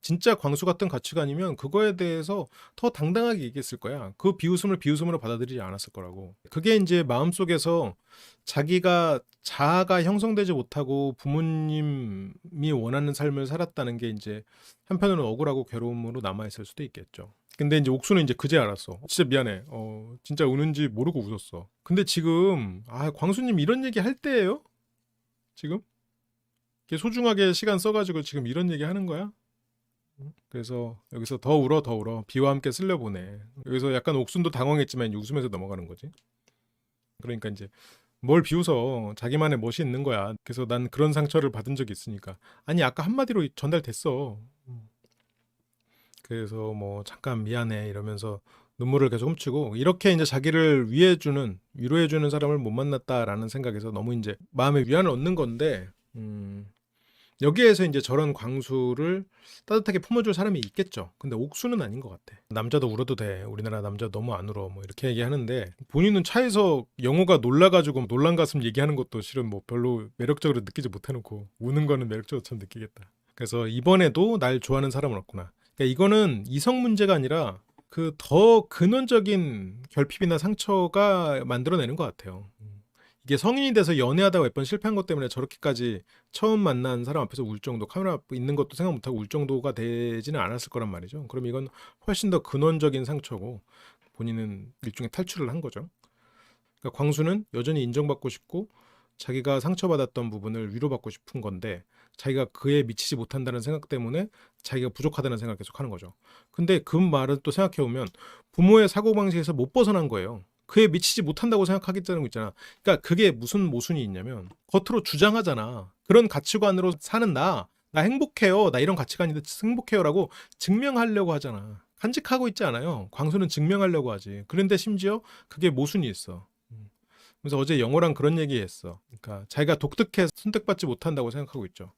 [SPEAKER 1] 진짜 광수 같은 가치관이면 그거에 대해서 더 당당하게 얘기했을 거야. 그 비웃음을 비웃음으로 받아들이지 않았을 거라고. 그게 이제 마음속에서 자기가 자아가 형성되지 못하고 부모님이 원하는 삶을 살았다는 게 이제 한편으로는 억울하고 괴로움으로 남아있을 수도 있겠죠. 근데 이제 옥수는 이제 그제 알았어. 진짜 미안해. 진짜 우는지 모르고 웃었어. 근데 지금 광수님 이런 얘기 할 때예요? 지금? 이렇게 소중하게 시간 써가지고 지금 이런 얘기 하는 거야? 그래서 여기서 더 울어 더 울어 비와 함께 쓸려보내. 여기서 약간 옥순도 당황했지만 이제 웃으면서 넘어가는 거지. 그러니까 이제 뭘 비웃어 자기만의 멋이 있는 거야. 그래서 난 그런 상처를 받은 적이 있으니까 아니 아까 한마디로 전달됐어. 그래서 뭐 잠깐 미안해 이러면서 눈물을 계속 훔치고 이렇게 이제 자기를 위해주는 위로해주는 사람을 못 만났다라는 생각에서 너무 이제 마음의 위안을 얻는 건데 여기에서 이제 저런 광수를 따뜻하게 품어줄 사람이 있겠죠. 근데 옥수는 아닌 것 같아. 남자도 울어도 돼. 우리나라 남자 너무 안 울어. 뭐 이렇게 얘기하는데 본인은 차에서 영호가 놀라가지고 놀란 가슴 얘기하는 것도 실은 뭐 별로 매력적으로 느끼지 못해놓고 우는 거는 매력적으로 참 느끼겠다. 그래서 이번에도 날 좋아하는 사람은 없구나. 그러니까 이거는 이성 문제가 아니라 그 더 근원적인 결핍이나 상처가 만들어내는 것 같아요. 이게 성인이 돼서 연애하다가 몇 번 실패한 것 때문에 저렇게까지 처음 만난 사람 앞에서 울 정도, 카메라 앞에 있는 것도 생각 못하고 울 정도가 되지는 않았을 거란 말이죠. 그럼 이건 훨씬 더 근원적인 상처고 본인은 일종의 탈출을 한 거죠. 그러니까 광수는 여전히 인정받고 싶고 자기가 상처받았던 부분을 위로받고 싶은 건데 자기가 그에 미치지 못한다는 생각 때문에 자기가 부족하다는 생각을 계속 하는 거죠. 근데 그 말은 또 생각해보면 부모의 사고방식에서 못 벗어난 거예요. 그에 미치지 못한다고 생각하겠다는 거 있잖아. 그러니까 그게 무슨 모순이 있냐면 겉으로 주장하잖아. 그런 가치관으로 사는 나 행복해요. 나 이런 가치관인데 행복해요라고 증명하려고 하잖아. 간직하고 있지 않아요. 광수는 증명하려고 하지. 그런데 심지어 그게 모순이 있어. 그래서 어제 영호랑 그런 얘기했어. 그러니까 자기가 독특해서 선택받지 못한다고 생각하고 있죠.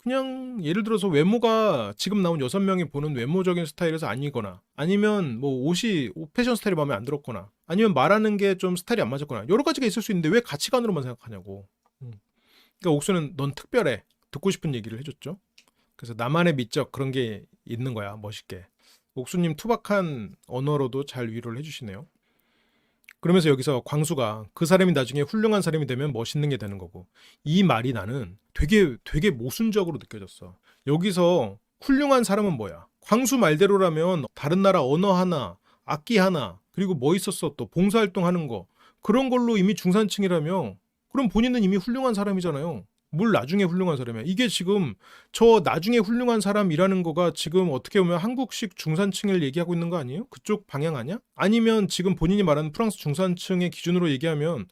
[SPEAKER 1] 그냥 예를 들어서 외모가 지금 나온 6명이 보는 외모적인 스타일에서 아니거나, 아니면 뭐 옷이 패션 스타일이 마음에 안 들었거나, 아니면 말하는 게 좀 스타일이 안 맞았거나, 여러 가지가 있을 수 있는데 왜 가치관으로만 생각하냐고. 그러니까 옥수는 넌 특별해. 듣고 싶은 얘기를 해줬죠. 그래서 나만의 미적 그런 게 있는 거야. 멋있게. 옥수님 투박한 언어로도 잘 위로를 해주시네요. 그러면서 여기서 광수가 그 사람이 나중에 훌륭한 사람이 되면 멋있는 게 되는 거고, 이 말이 나는 되게 모순적으로 느껴졌어. 여기서 훌륭한 사람은 뭐야? 광수 말대로라면 다른 나라 언어 하나, 악기 하나, 그리고 뭐 있었어, 또 봉사활동 하는 거, 그런 걸로 이미 중산층이라며, 그럼 본인은 이미 훌륭한 사람이잖아요. 뭘 나중에 훌륭한 사람이야. 이게 지금 저 나중에 훌륭한 사람이라는 거가 지금 어떻게 보면 한국식 중산층을 얘기하고 있는 거 아니에요? 그쪽 방향 아니야? 아니면 지금 본인이 말하는 프랑스 중산층의 기준으로 얘기하면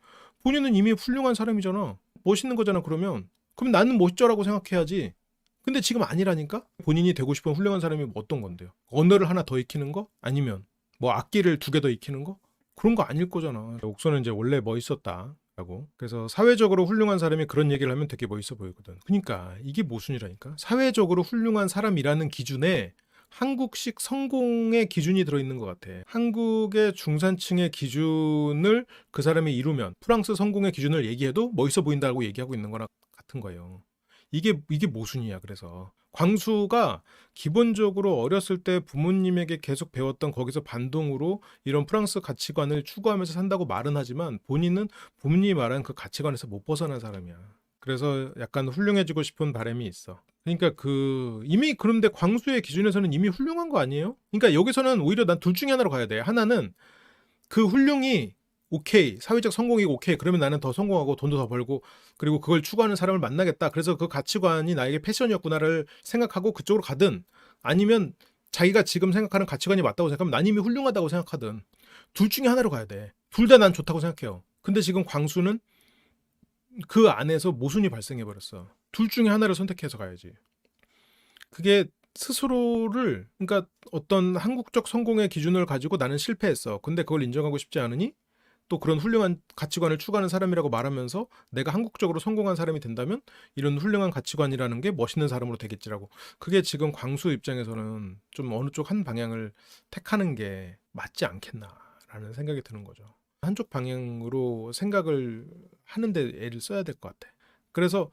[SPEAKER 1] 본인은 이미 훌륭한 사람이잖아. 멋있는 거잖아. 그럼 나는 멋져라고 생각해야지. 근데 지금 아니라니까? 본인이 되고 싶은 훌륭한 사람이 뭐 어떤 건데요? 언어를 하나 더 익히는 거? 아니면 뭐 악기를 2개 더 익히는 거? 그런 거 아닐 거잖아. 옥선은 이제 원래 멋있었다 라고. 그래서 사회적으로 훌륭한 사람이 그런 얘기를 하면 되게 멋있어 보이거든. 그러니까 이게 모순이라니까. 사회적으로 훌륭한 사람이라는 기준에 한국식 성공의 기준이 들어있는 것 같아. 한국의 중산층의 기준을 그 사람이 이루면 프랑스 성공의 기준을 얘기해도 멋있어 보인다고 얘기하고 있는 거랑 같은 거예요. 이게 모순이야. 그래서 광수가 기본적으로 어렸을 때 부모님에게 계속 배웠던 거기서 반동으로 이런 프랑스 가치관을 추구하면서 산다고 말은 하지만 본인은 부모님이 말한 그 가치관에서 못 벗어난 사람이야. 그래서 약간 훌륭해지고 싶은 바람이 있어. 그러니까 이미 그런데 광수의 기준에서는 이미 훌륭한 거 아니에요? 그러니까 여기서는 오히려 난 둘 중에 하나로 가야 돼. 하나는 그 훌륭이 오케이, 사회적 성공이 오케이, 그러면 나는 더 성공하고 돈도 더 벌고 그리고 그걸 추구하는 사람을 만나겠다, 그래서 그 가치관이 나에게 패션이었구나를 생각하고 그쪽으로 가든, 아니면 자기가 지금 생각하는 가치관이 맞다고 생각하면 난 이미 훌륭하다고 생각하든, 둘 중에 하나로 가야 돼. 둘 다 난 좋다고 생각해요. 근데 지금 광수는 그 안에서 모순이 발생해 버렸어. 둘 중에 하나를 선택해서 가야지. 그게 스스로를, 그러니까 어떤 한국적 성공의 기준을 가지고 나는 실패했어, 근데 그걸 인정하고 싶지 않으니 또 그런 훌륭한 가치관을 추구하는 사람이라고 말하면서 내가 한국적으로 성공한 사람이 된다면 이런 훌륭한 가치관이라는 게 멋있는 사람으로 되겠지라고. 그게 지금 광수 입장에서는 좀 어느 쪽 한 방향을 택하는 게 맞지 않겠나라는 생각이 드는 거죠. 한쪽 방향으로 생각을 하는데 애를 써야 될 것 같아. 그래서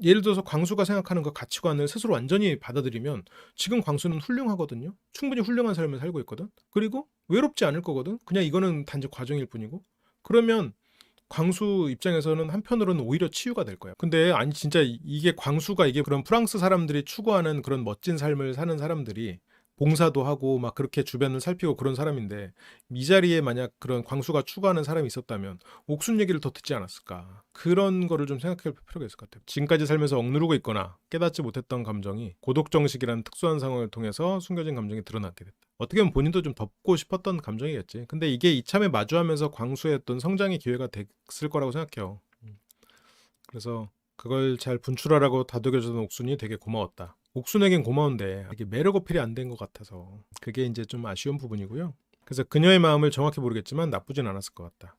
[SPEAKER 1] 예를 들어서 광수가 생각하는 그 가치관을 스스로 완전히 받아들이면 지금 광수는 훌륭하거든요. 충분히 훌륭한 삶을 살고 있거든. 그리고 외롭지 않을 거거든. 그냥 이거는 단지 과정일 뿐이고. 그러면 광수 입장에서는 한편으로는 오히려 치유가 될 거야. 근데 아니 진짜 이게 광수가, 이게 그런 프랑스 사람들이 추구하는 그런 멋진 삶을 사는 사람들이 봉사도 하고 막 그렇게 주변을 살피고 그런 사람인데, 이 자리에 만약 그런 광수가 추구하는 사람이 있었다면 옥순 얘기를 더 듣지 않았을까. 그런 거를 좀 생각해 볼 필요가 있을 것 같아요. 지금까지 살면서 억누르고 있거나 깨닫지 못했던 감정이 고독정식이라는 특수한 상황을 통해서 숨겨진 감정이 드러나게 됐다. 어떻게 보면 본인도 좀 덮고 싶었던 감정이겠지. 근데 이게 이참에 마주하면서 광수의 어떤 성장의 기회가 됐을 거라고 생각해요. 그래서 그걸 잘 분출하라고 다독여주던 옥순이 되게 고마웠다. 옥순에겐 고마운데 이게 매력 어필이 안 된 것 같아서 그게 이제 좀 아쉬운 부분이고요. 그래서 그녀의 마음을 정확히 모르겠지만 나쁘진 않았을 것 같다.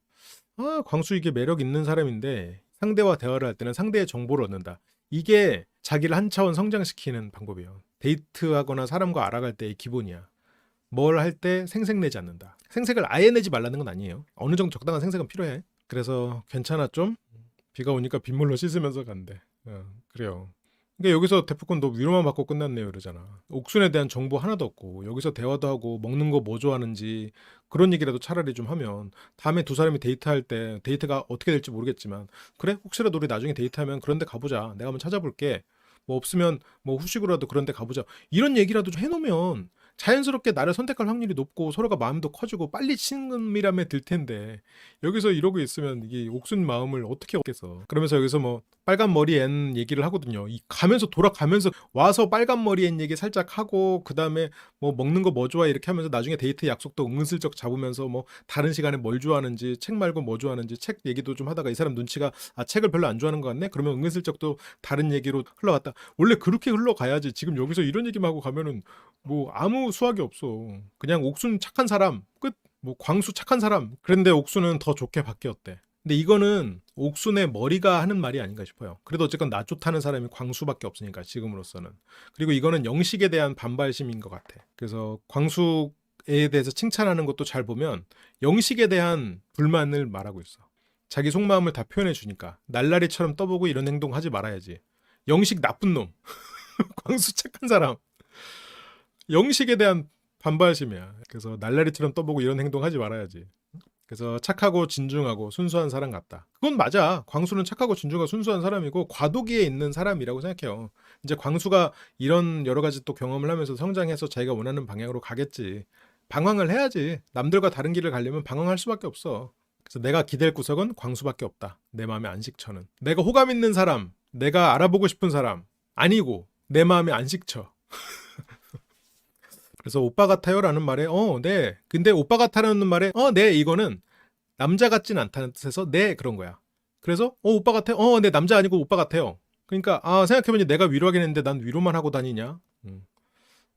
[SPEAKER 1] 광수 이게 매력 있는 사람인데 상대와 대화를 할 때는 상대의 정보를 얻는다. 이게 자기를 한 차원 성장시키는 방법이에요. 데이트하거나 사람과 알아갈 때의 기본이야. 뭘 할 때 생색내지 않는다. 생색을 아예 내지 말라는 건 아니에요. 어느 정도 적당한 생색은 필요해. 그래서 괜찮아 좀? 비가 오니까 빗물로 씻으면서 간대. 그래요. 그러니까 여기서 대포권 너 위로만 받고 끝났네요 이러잖아. 옥순에 대한 정보 하나도 없고 여기서 대화도 하고 먹는 거 뭐 좋아하는지 그런 얘기라도 차라리 좀 하면 다음에 두 사람이 데이트할 때, 데이트가 어떻게 될지 모르겠지만, 그래 혹시라도 우리 나중에 데이트하면 그런 데 가보자, 내가 한번 찾아볼게, 뭐 없으면 뭐 후식으로라도 그런 데 가보자, 이런 얘기라도 좀 해놓으면 자연스럽게 나를 선택할 확률이 높고 서로가 마음도 커지고 빨리 친밀함에 들 텐데, 여기서 이러고 있으면 이게 옥순 마음을 어떻게 얻겠어. 그러면서 여기서 뭐 빨간 머리 앤 얘기를 하거든요. 이 가면서 돌아가면서 와서 빨간 머리 앤 얘기 살짝 하고, 그 다음에 뭐 먹는 거 뭐 좋아 이렇게 하면서 나중에 데이트 약속도 은근슬쩍 잡으면서 뭐 다른 시간에 뭘 좋아하는지, 책 말고 뭐 좋아하는지 책 얘기도 좀 하다가 이 사람 눈치가 책을 별로 안 좋아하는 것 같네, 그러면 은근슬쩍 또 다른 얘기로 흘러갔다. 원래 그렇게 흘러가야지. 지금 여기서 이런 얘기만 하고 가면은 뭐 아무 수확이 없어. 그냥 옥순 착한 사람 끝. 뭐 광수 착한 사람. 그런데 옥수는 더 좋게 바뀌었대. 근데 이거는 옥순의 머리가 하는 말이 아닌가 싶어요. 그래도 어쨌건 나 좋다는 사람이 광수밖에 없으니까 지금으로서는. 그리고 이거는 영식에 대한 반발심인 것 같아. 그래서 광수에 대해서 칭찬하는 것도 잘 보면 영식에 대한 불만을 말하고 있어. 자기 속마음을 다 표현해 주니까 날라리처럼 떠보고 이런 행동 하지 말아야지. 영식 나쁜 놈. 광수 착한 사람. 영식에 대한 반발심이야. 그래서 날라리처럼 떠보고 이런 행동 하지 말아야지. 그래서 착하고 진중하고 순수한 사람 같다. 그건 맞아. 광수는 착하고 진중하고 순수한 사람이고 과도기에 있는 사람이라고 생각해요. 이제 광수가 이런 여러 가지 또 경험을 하면서 성장해서 자기가 원하는 방향으로 가겠지. 방황을 해야지. 남들과 다른 길을 가려면 방황할 수밖에 없어. 그래서 내가 기댈 구석은 광수밖에 없다. 내 마음의 안식처는. 내가 호감 있는 사람, 내가 알아보고 싶은 사람 아니고 내 마음의 안식처. 그래서 오빠 같아요라는 말에 네. 근데 오빠 같아라는 말에 네 이거는 남자 같진 않다는 뜻에서 네 그런 거야. 그래서 오빠 같아요. 네 남자 아니고 오빠 같아요. 그러니까 생각해보니 내가 위로하긴 했는데 난 위로만 하고 다니냐.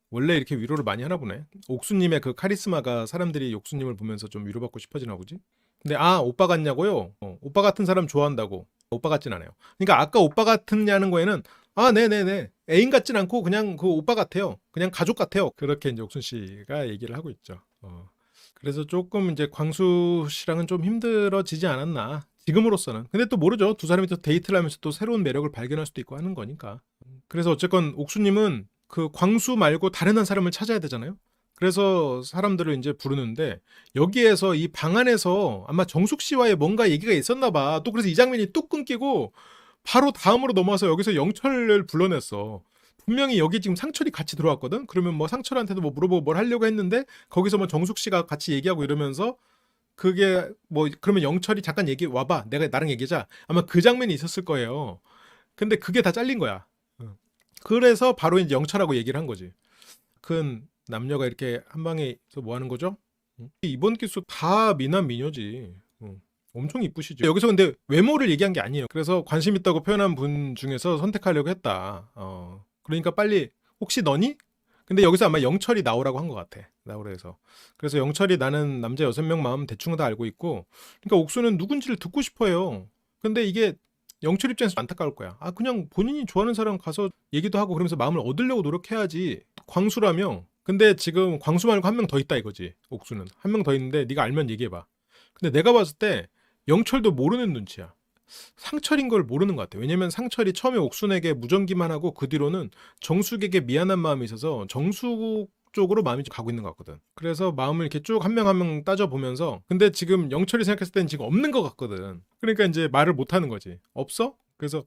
[SPEAKER 1] 원래 이렇게 위로를 많이 하나 보네. 옥수님의 그 카리스마가 사람들이 옥수님을 보면서 좀 위로받고 싶어지나 보지. 근데 오빠 같냐고요? 오빠 같은 사람 좋아한다고. 오빠 같진 않아요. 그러니까 아까 오빠 같으냐는 거에는 네네네. 애인 같진 않고 그냥 그 오빠 같아요. 그냥 가족 같아요. 그렇게 이제 옥순 씨가 얘기를 하고 있죠. 그래서 조금 이제 광수 씨랑은 좀 힘들어지지 않았나. 지금으로서는. 근데 또 모르죠. 두 사람이 또 데이트를 하면서 또 새로운 매력을 발견할 수도 있고 하는 거니까. 그래서 어쨌건 옥수님은 그 광수 말고 다른 한 사람을 찾아야 되잖아요. 그래서 사람들을 이제 부르는데 여기에서 이 방 안에서 아마 정숙 씨와의 뭔가 얘기가 있었나 봐. 또 그래서 이 장면이 뚝 끊기고 바로 다음으로 넘어와서 여기서 영철을 불러냈어. 분명히 여기 지금 상철이 같이 들어왔거든. 그러면 뭐 상철한테도 뭐 물어보고 뭘 하려고 했는데 거기서 뭐 정숙 씨가 같이 얘기하고 이러면서 그게 뭐 그러면 영철이 잠깐 얘기 와봐. 내가 나랑 얘기하자. 아마 그 장면이 있었을 거예요. 근데 그게 다 잘린 거야. 그래서 바로 이제 영철하고 얘기를 한 거지. 큰 남녀가 이렇게 한 방에서 뭐 하는 거죠? 이번 기수 다 미남 미녀지. 엄청 이쁘시죠. 여기서 근데 외모를 얘기한 게 아니에요. 그래서 관심 있다고 표현한 분 중에서 선택하려고 했다. 그러니까 빨리 혹시 너니? 근데 여기서 아마 영철이 나오라고 한 것 같아. 나오라 해서. 그래서 영철이 나는 남자 6명 마음 대충 다 알고 있고 그러니까 옥수는 누군지를 듣고 싶어요. 근데 이게 영철 입장에서 안타까울 거야. 그냥 본인이 좋아하는 사람 가서 얘기도 하고 그러면서 마음을 얻으려고 노력해야지. 광수라며. 근데 지금 광수 말고 한 명 더 있다 이거지. 옥수는. 한 명 더 있는데 네가 알면 얘기해봐. 근데 내가 봤을 때 영철도 모르는 눈치야. 상철인 걸 모르는 것 같아. 왜냐면 상철이 처음에 옥순에게 무전기만 하고 그 뒤로는 정숙에게 미안한 마음이 있어서 정숙 쪽으로 마음이 좀 가고 있는 것 같거든. 그래서 마음을 이렇게 쭉 한 명 한 명 따져보면서 근데 지금 영철이 생각했을 때는 지금 없는 것 같거든. 그러니까 이제 말을 못 하는 거지. 없어? 그래서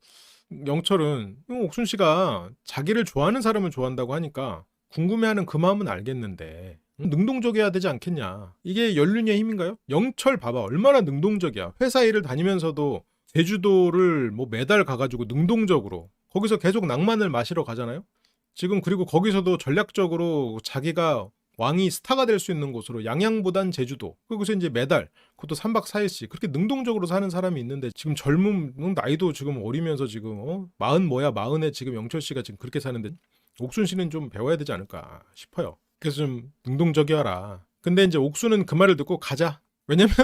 [SPEAKER 1] 영철은 옥순 씨가 자기를 좋아하는 사람을 좋아한다고 하니까 궁금해하는 그 마음은 알겠는데 능동적이어야 되지 않겠냐. 이게 연륜의 힘인가요? 영철 봐봐. 얼마나 능동적이야. 회사 일을 다니면서도 제주도를 뭐 매달 가가지고 능동적으로 거기서 계속 낭만을 마시러 가잖아요. 지금 그리고 거기서도 전략적으로 자기가 왕이 스타가 될 수 있는 곳으로 양양보단 제주도 거기서 이제 매달 그것도 3박 4일씩 그렇게 능동적으로 사는 사람이 있는데 지금 젊은 나이도 지금 어리면서 지금 마흔 뭐야 마흔에 지금 영철 씨가 지금 그렇게 사는데 옥순 씨는 좀 배워야 되지 않을까 싶어요. 그래서 좀 능동적이어라. 근데 이제 옥수는 그 말을 듣고 가자. 왜냐면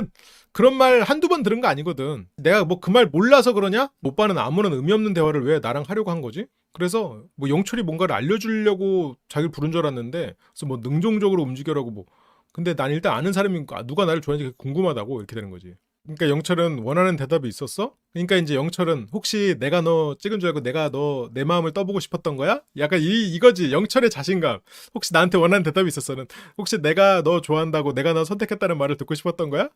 [SPEAKER 1] 그런 말 한두 번 들은 거 아니거든. 내가 뭐 그 말 몰라서 그러냐? 오빠는 아무런 의미 없는 대화를 왜 나랑 하려고 한 거지? 그래서 뭐 영철이 뭔가를 알려주려고 자기를 부른 줄 알았는데 그래서 뭐 능동적으로 움직여라고 뭐 근데 난 일단 아는 사람이 누가 나를 좋아하는지 궁금하다고 이렇게 되는 거지. 그러니까 영철은 원하는 대답이 있었어? 그러니까 이제 영철은 혹시 내가 너 찍은 줄 알고 내가 너 내 마음을 떠보고 싶었던 거야? 약간 이거지. 영철의 자신감. 혹시 나한테 원하는 대답이 있었어는 혹시 내가 너 좋아한다고 내가 너 선택했다는 말을 듣고 싶었던 거야?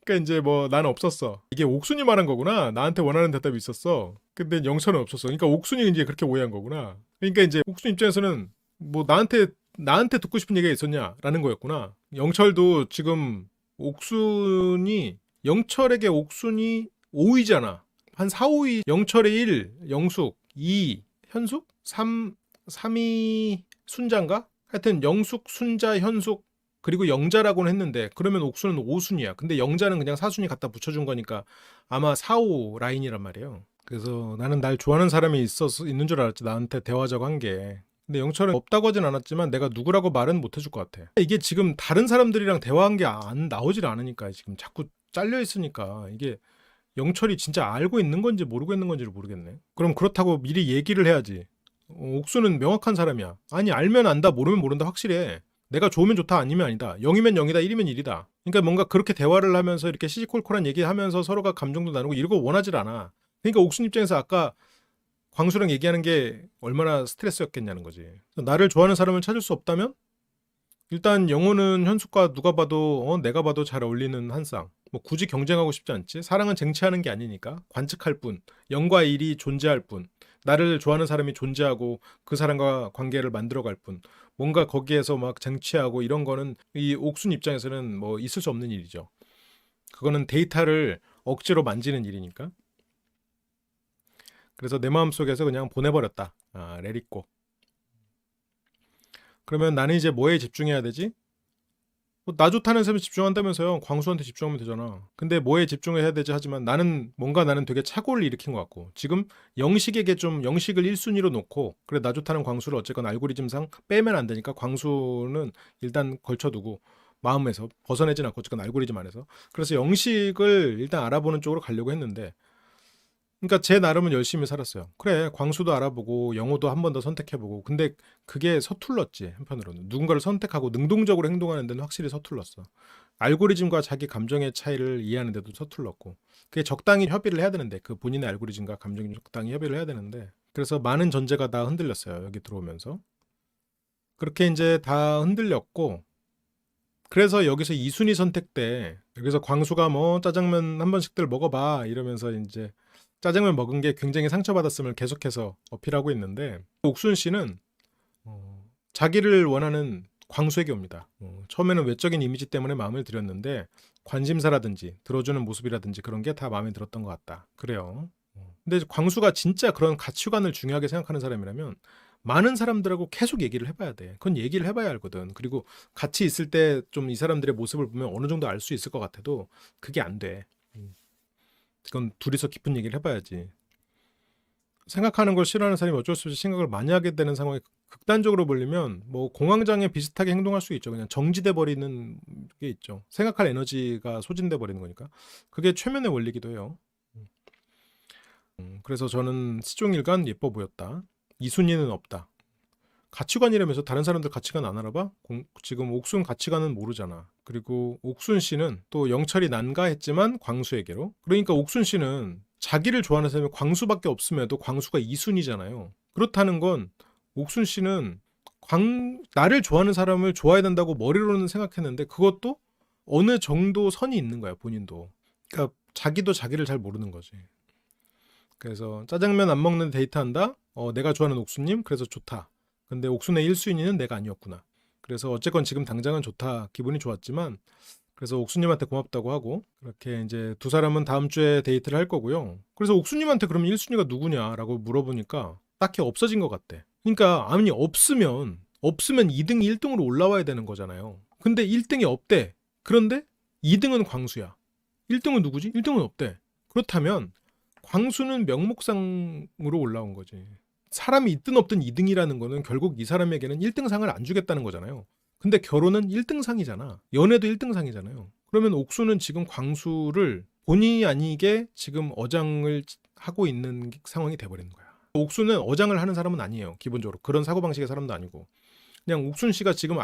[SPEAKER 1] 그러니까 이제 뭐 나는 없었어. 이게 옥순이 말한 거구나. 나한테 원하는 대답이 있었어. 근데 영철은 없었어. 그러니까 옥순이 이제 그렇게 오해한 거구나. 그러니까 이제 옥순 입장에서는 뭐 나한테 듣고 싶은 얘기가 있었냐라는 거였구나. 영철도 지금 옥순이 영철에게 옥순이 5위잖아. 한 4, 5위. 영철의 1, 영숙, 2, 현숙, 3위 순자인가? 하여튼 영숙, 순자, 현숙 그리고 영자라고는 했는데 그러면 옥순은 5순위야. 근데 영자는 그냥 4순위 갖다 붙여준 거니까 아마 4, 5 라인이란 말이에요. 그래서 나는 날 좋아하는 사람이 있는 줄 알았지. 나한테 대화자고 한 게. 근데 영철은 없다고 하진 않았지만 내가 누구라고 말은 못 해줄 것 같아. 이게 지금 다른 사람들이랑 대화한 게 안 나오질 않으니까 지금 자꾸 잘려 있으니까 이게 영철이 진짜 알고 있는 건지 모르고 있는 건지를 모르겠네. 그럼 그렇다고 미리 얘기를 해야지. 옥수는 명확한 사람이야. 아니 알면 안다 모르면 모른다 확실해. 내가 좋으면 좋다 아니면 아니다. 0이면 0이다 1이면 1이다. 그러니까 뭔가 그렇게 대화를 하면서 이렇게 시시콜콜한 얘기하면서 서로가 감정도 나누고 이런 거 원하질 않아. 그러니까 옥순 입장에서 아까 광수랑 얘기하는 게 얼마나 스트레스였겠냐는 거지. 나를 좋아하는 사람을 찾을 수 없다면 일단 영호는 현숙과 누가 봐도 내가 봐도 잘 어울리는 한 쌍. 뭐 굳이 경쟁하고 싶지 않지. 사랑은 쟁취하는 게 아니니까 관측할 뿐. 영과 일이 존재할 뿐. 나를 좋아하는 사람이 존재하고 그 사람과 관계를 만들어갈 뿐. 뭔가 거기에서 막 쟁취하고 이런 거는 이 옥순 입장에서는 뭐 있을 수 없는 일이죠. 그거는 데이터를 억지로 만지는 일이니까. 그래서 내 마음속에서 그냥 보내버렸다. 레리꼬. 그러면 나는 이제 뭐에 집중해야 되지? 나 좋다는 사람에 집중한다면서요. 광수한테 집중하면 되잖아. 근데 뭐에 집중해야 되지 하지만 나는 되게 착오를 일으킨 것 같고 지금 영식에게 좀 영식을 1순위로 놓고 그래 나 좋다는 광수를 어쨌건 알고리즘상 빼면 안 되니까 광수는 일단 걸쳐두고 마음에서 벗어내진 않고 어쨌건 알고리즘 안에서 그래서 영식을 일단 알아보는 쪽으로 가려고 했는데 그러니까 제 나름은 열심히 살았어요. 그래, 광수도 알아보고 영호도 한 번 더 선택해보고. 근데 그게 서툴렀지, 한편으로는. 누군가를 선택하고 능동적으로 행동하는 데는 확실히 서툴렀어. 알고리즘과 자기 감정의 차이를 이해하는 데도 서툴렀고. 그게 적당히 협의를 해야 되는데, 그 본인의 알고리즘과 감정이 적당히 협의를 해야 되는데. 그래서 많은 전제가 다 흔들렸어요, 여기 들어오면서. 그렇게 이제 다 흔들렸고, 그래서 여기서 이순희 선택 때, 여기서 광수가 뭐 짜장면 한 번씩들 먹어봐, 이러면서 이제 짜장면 먹은 게 굉장히 상처받았음을 계속해서 어필하고 있는데 옥순 씨는 자기를 원하는 광수에게 옵니다. 처음에는 외적인 이미지 때문에 마음을 들였는데 관심사라든지 들어주는 모습이라든지 그런 게 다 마음에 들었던 것 같다. 그래요. 근데 광수가 진짜 그런 가치관을 중요하게 생각하는 사람이라면 많은 사람들하고 계속 얘기를 해봐야 돼. 그건 얘기를 해봐야 알거든. 그리고 같이 있을 때 좀 이 사람들의 모습을 보면 어느 정도 알 수 있을 것 같아도 그게 안 돼. 그건 둘이서 깊은 얘기를 해봐야지. 생각하는 걸 싫어하는 사람이 어쩔 수 없이 생각을 많이 하게 되는 상황이 극단적으로 몰리면 뭐 공황장애 비슷하게 행동할 수 있죠. 그냥 정지돼 버리는 게 있죠. 생각할 에너지가 소진돼 버리는 거니까. 그게 최면의 원리기도 해요. 그래서 저는 시종일관 예뻐 보였다. 이순위는 없다. 가치관이라면서 다른 사람들 가치관 안 알아봐? 지금 옥순 가치관은 모르잖아. 그리고 옥순 씨는 또 영철이 난가했지만 광수에게로. 그러니까 옥순 씨는 자기를 좋아하는 사람이 광수밖에 없음에도 광수가 이순이잖아요. 그렇다는 건 옥순 씨는 나를 좋아하는 사람을 좋아해야 된다고 머리로는 생각했는데 그것도 어느 정도 선이 있는 거야, 본인도. 그러니까 자기도 자기를 잘 모르는 거지. 그래서 짜장면 안 먹는 데이트한다? 내가 좋아하는 옥수님? 그래서 좋다. 근데 옥순의 1순위는 내가 아니었구나. 그래서 어쨌건 지금 당장은 좋다. 기분이 좋았지만 그래서 옥수님한테 고맙다고 하고 그렇게 이제 두 사람은 다음 주에 데이트를 할 거고요. 그래서 옥수님한테 그러면 1순위가 누구냐라고 물어보니까 딱히 없어진 것 같대. 그러니까 아니 없으면 2등이 1등으로 올라와야 되는 거잖아요. 근데 1등이 없대. 그런데 2등은 광수야. 1등은 누구지? 1등은 없대. 그렇다면 광수는 명목상으로 올라온 거지. 사람이 있든 없든 2등이라는 거는 결국 이 사람에게는 1등상을 안 주겠다는 거잖아요. 근데 결혼은 1등상이잖아. 연애도 1등상이잖아요. 그러면 옥수는 지금 광수를 본의 아니게 지금 어장을 하고 있는 상황이 돼버리는 거야. 옥수는 어장을 하는 사람은 아니에요. 기본적으로. 그런 사고방식의 사람도 아니고. 그냥 옥순 씨가 지금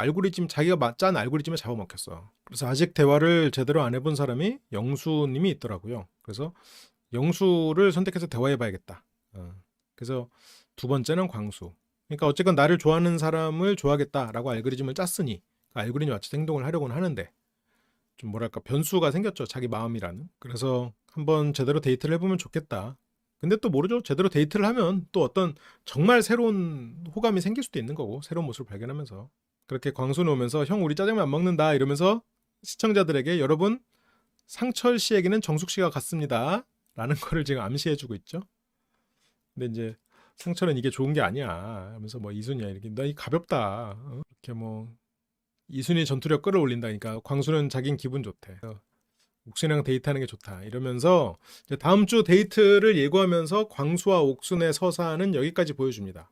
[SPEAKER 1] 자기가 짠 알고리즘에 잡아먹혔어. 그래서 아직 대화를 제대로 안 해본 사람이 영수님이 있더라고요. 그래서 영수를 선택해서 대화해봐야겠다. 그래서 두 번째는 광수. 그러니까 어쨌건 나를 좋아하는 사람을 좋아하겠다라고 알고리즘을 짰으니 그 알고리즘 맞춰서 행동을 하려고는 하는데 좀 뭐랄까 변수가 생겼죠. 자기 마음이라는. 그래서 한번 제대로 데이트를 해보면 좋겠다. 근데 또 모르죠. 제대로 데이트를 하면 또 어떤 정말 새로운 호감이 생길 수도 있는 거고 새로운 모습을 발견하면서 그렇게 광수는 오면서 형 우리 짜장면 안 먹는다 이러면서 시청자들에게 여러분 상철 씨에게는 정숙 씨가 같습니다 라는 거를 지금 암시해주고 있죠. 근데 이제 상철은 이게 좋은 게 아니야 하면서 뭐 이순이야 이렇게 나 이 가볍다 이렇게 뭐 이순이 전투력 끌어올린다니까 광수는 자긴 기분 좋대. 옥순이랑 데이트하는 게 좋다 이러면서 이제 다음 주 데이트를 예고하면서 광수와 옥순의 서사는 여기까지 보여줍니다.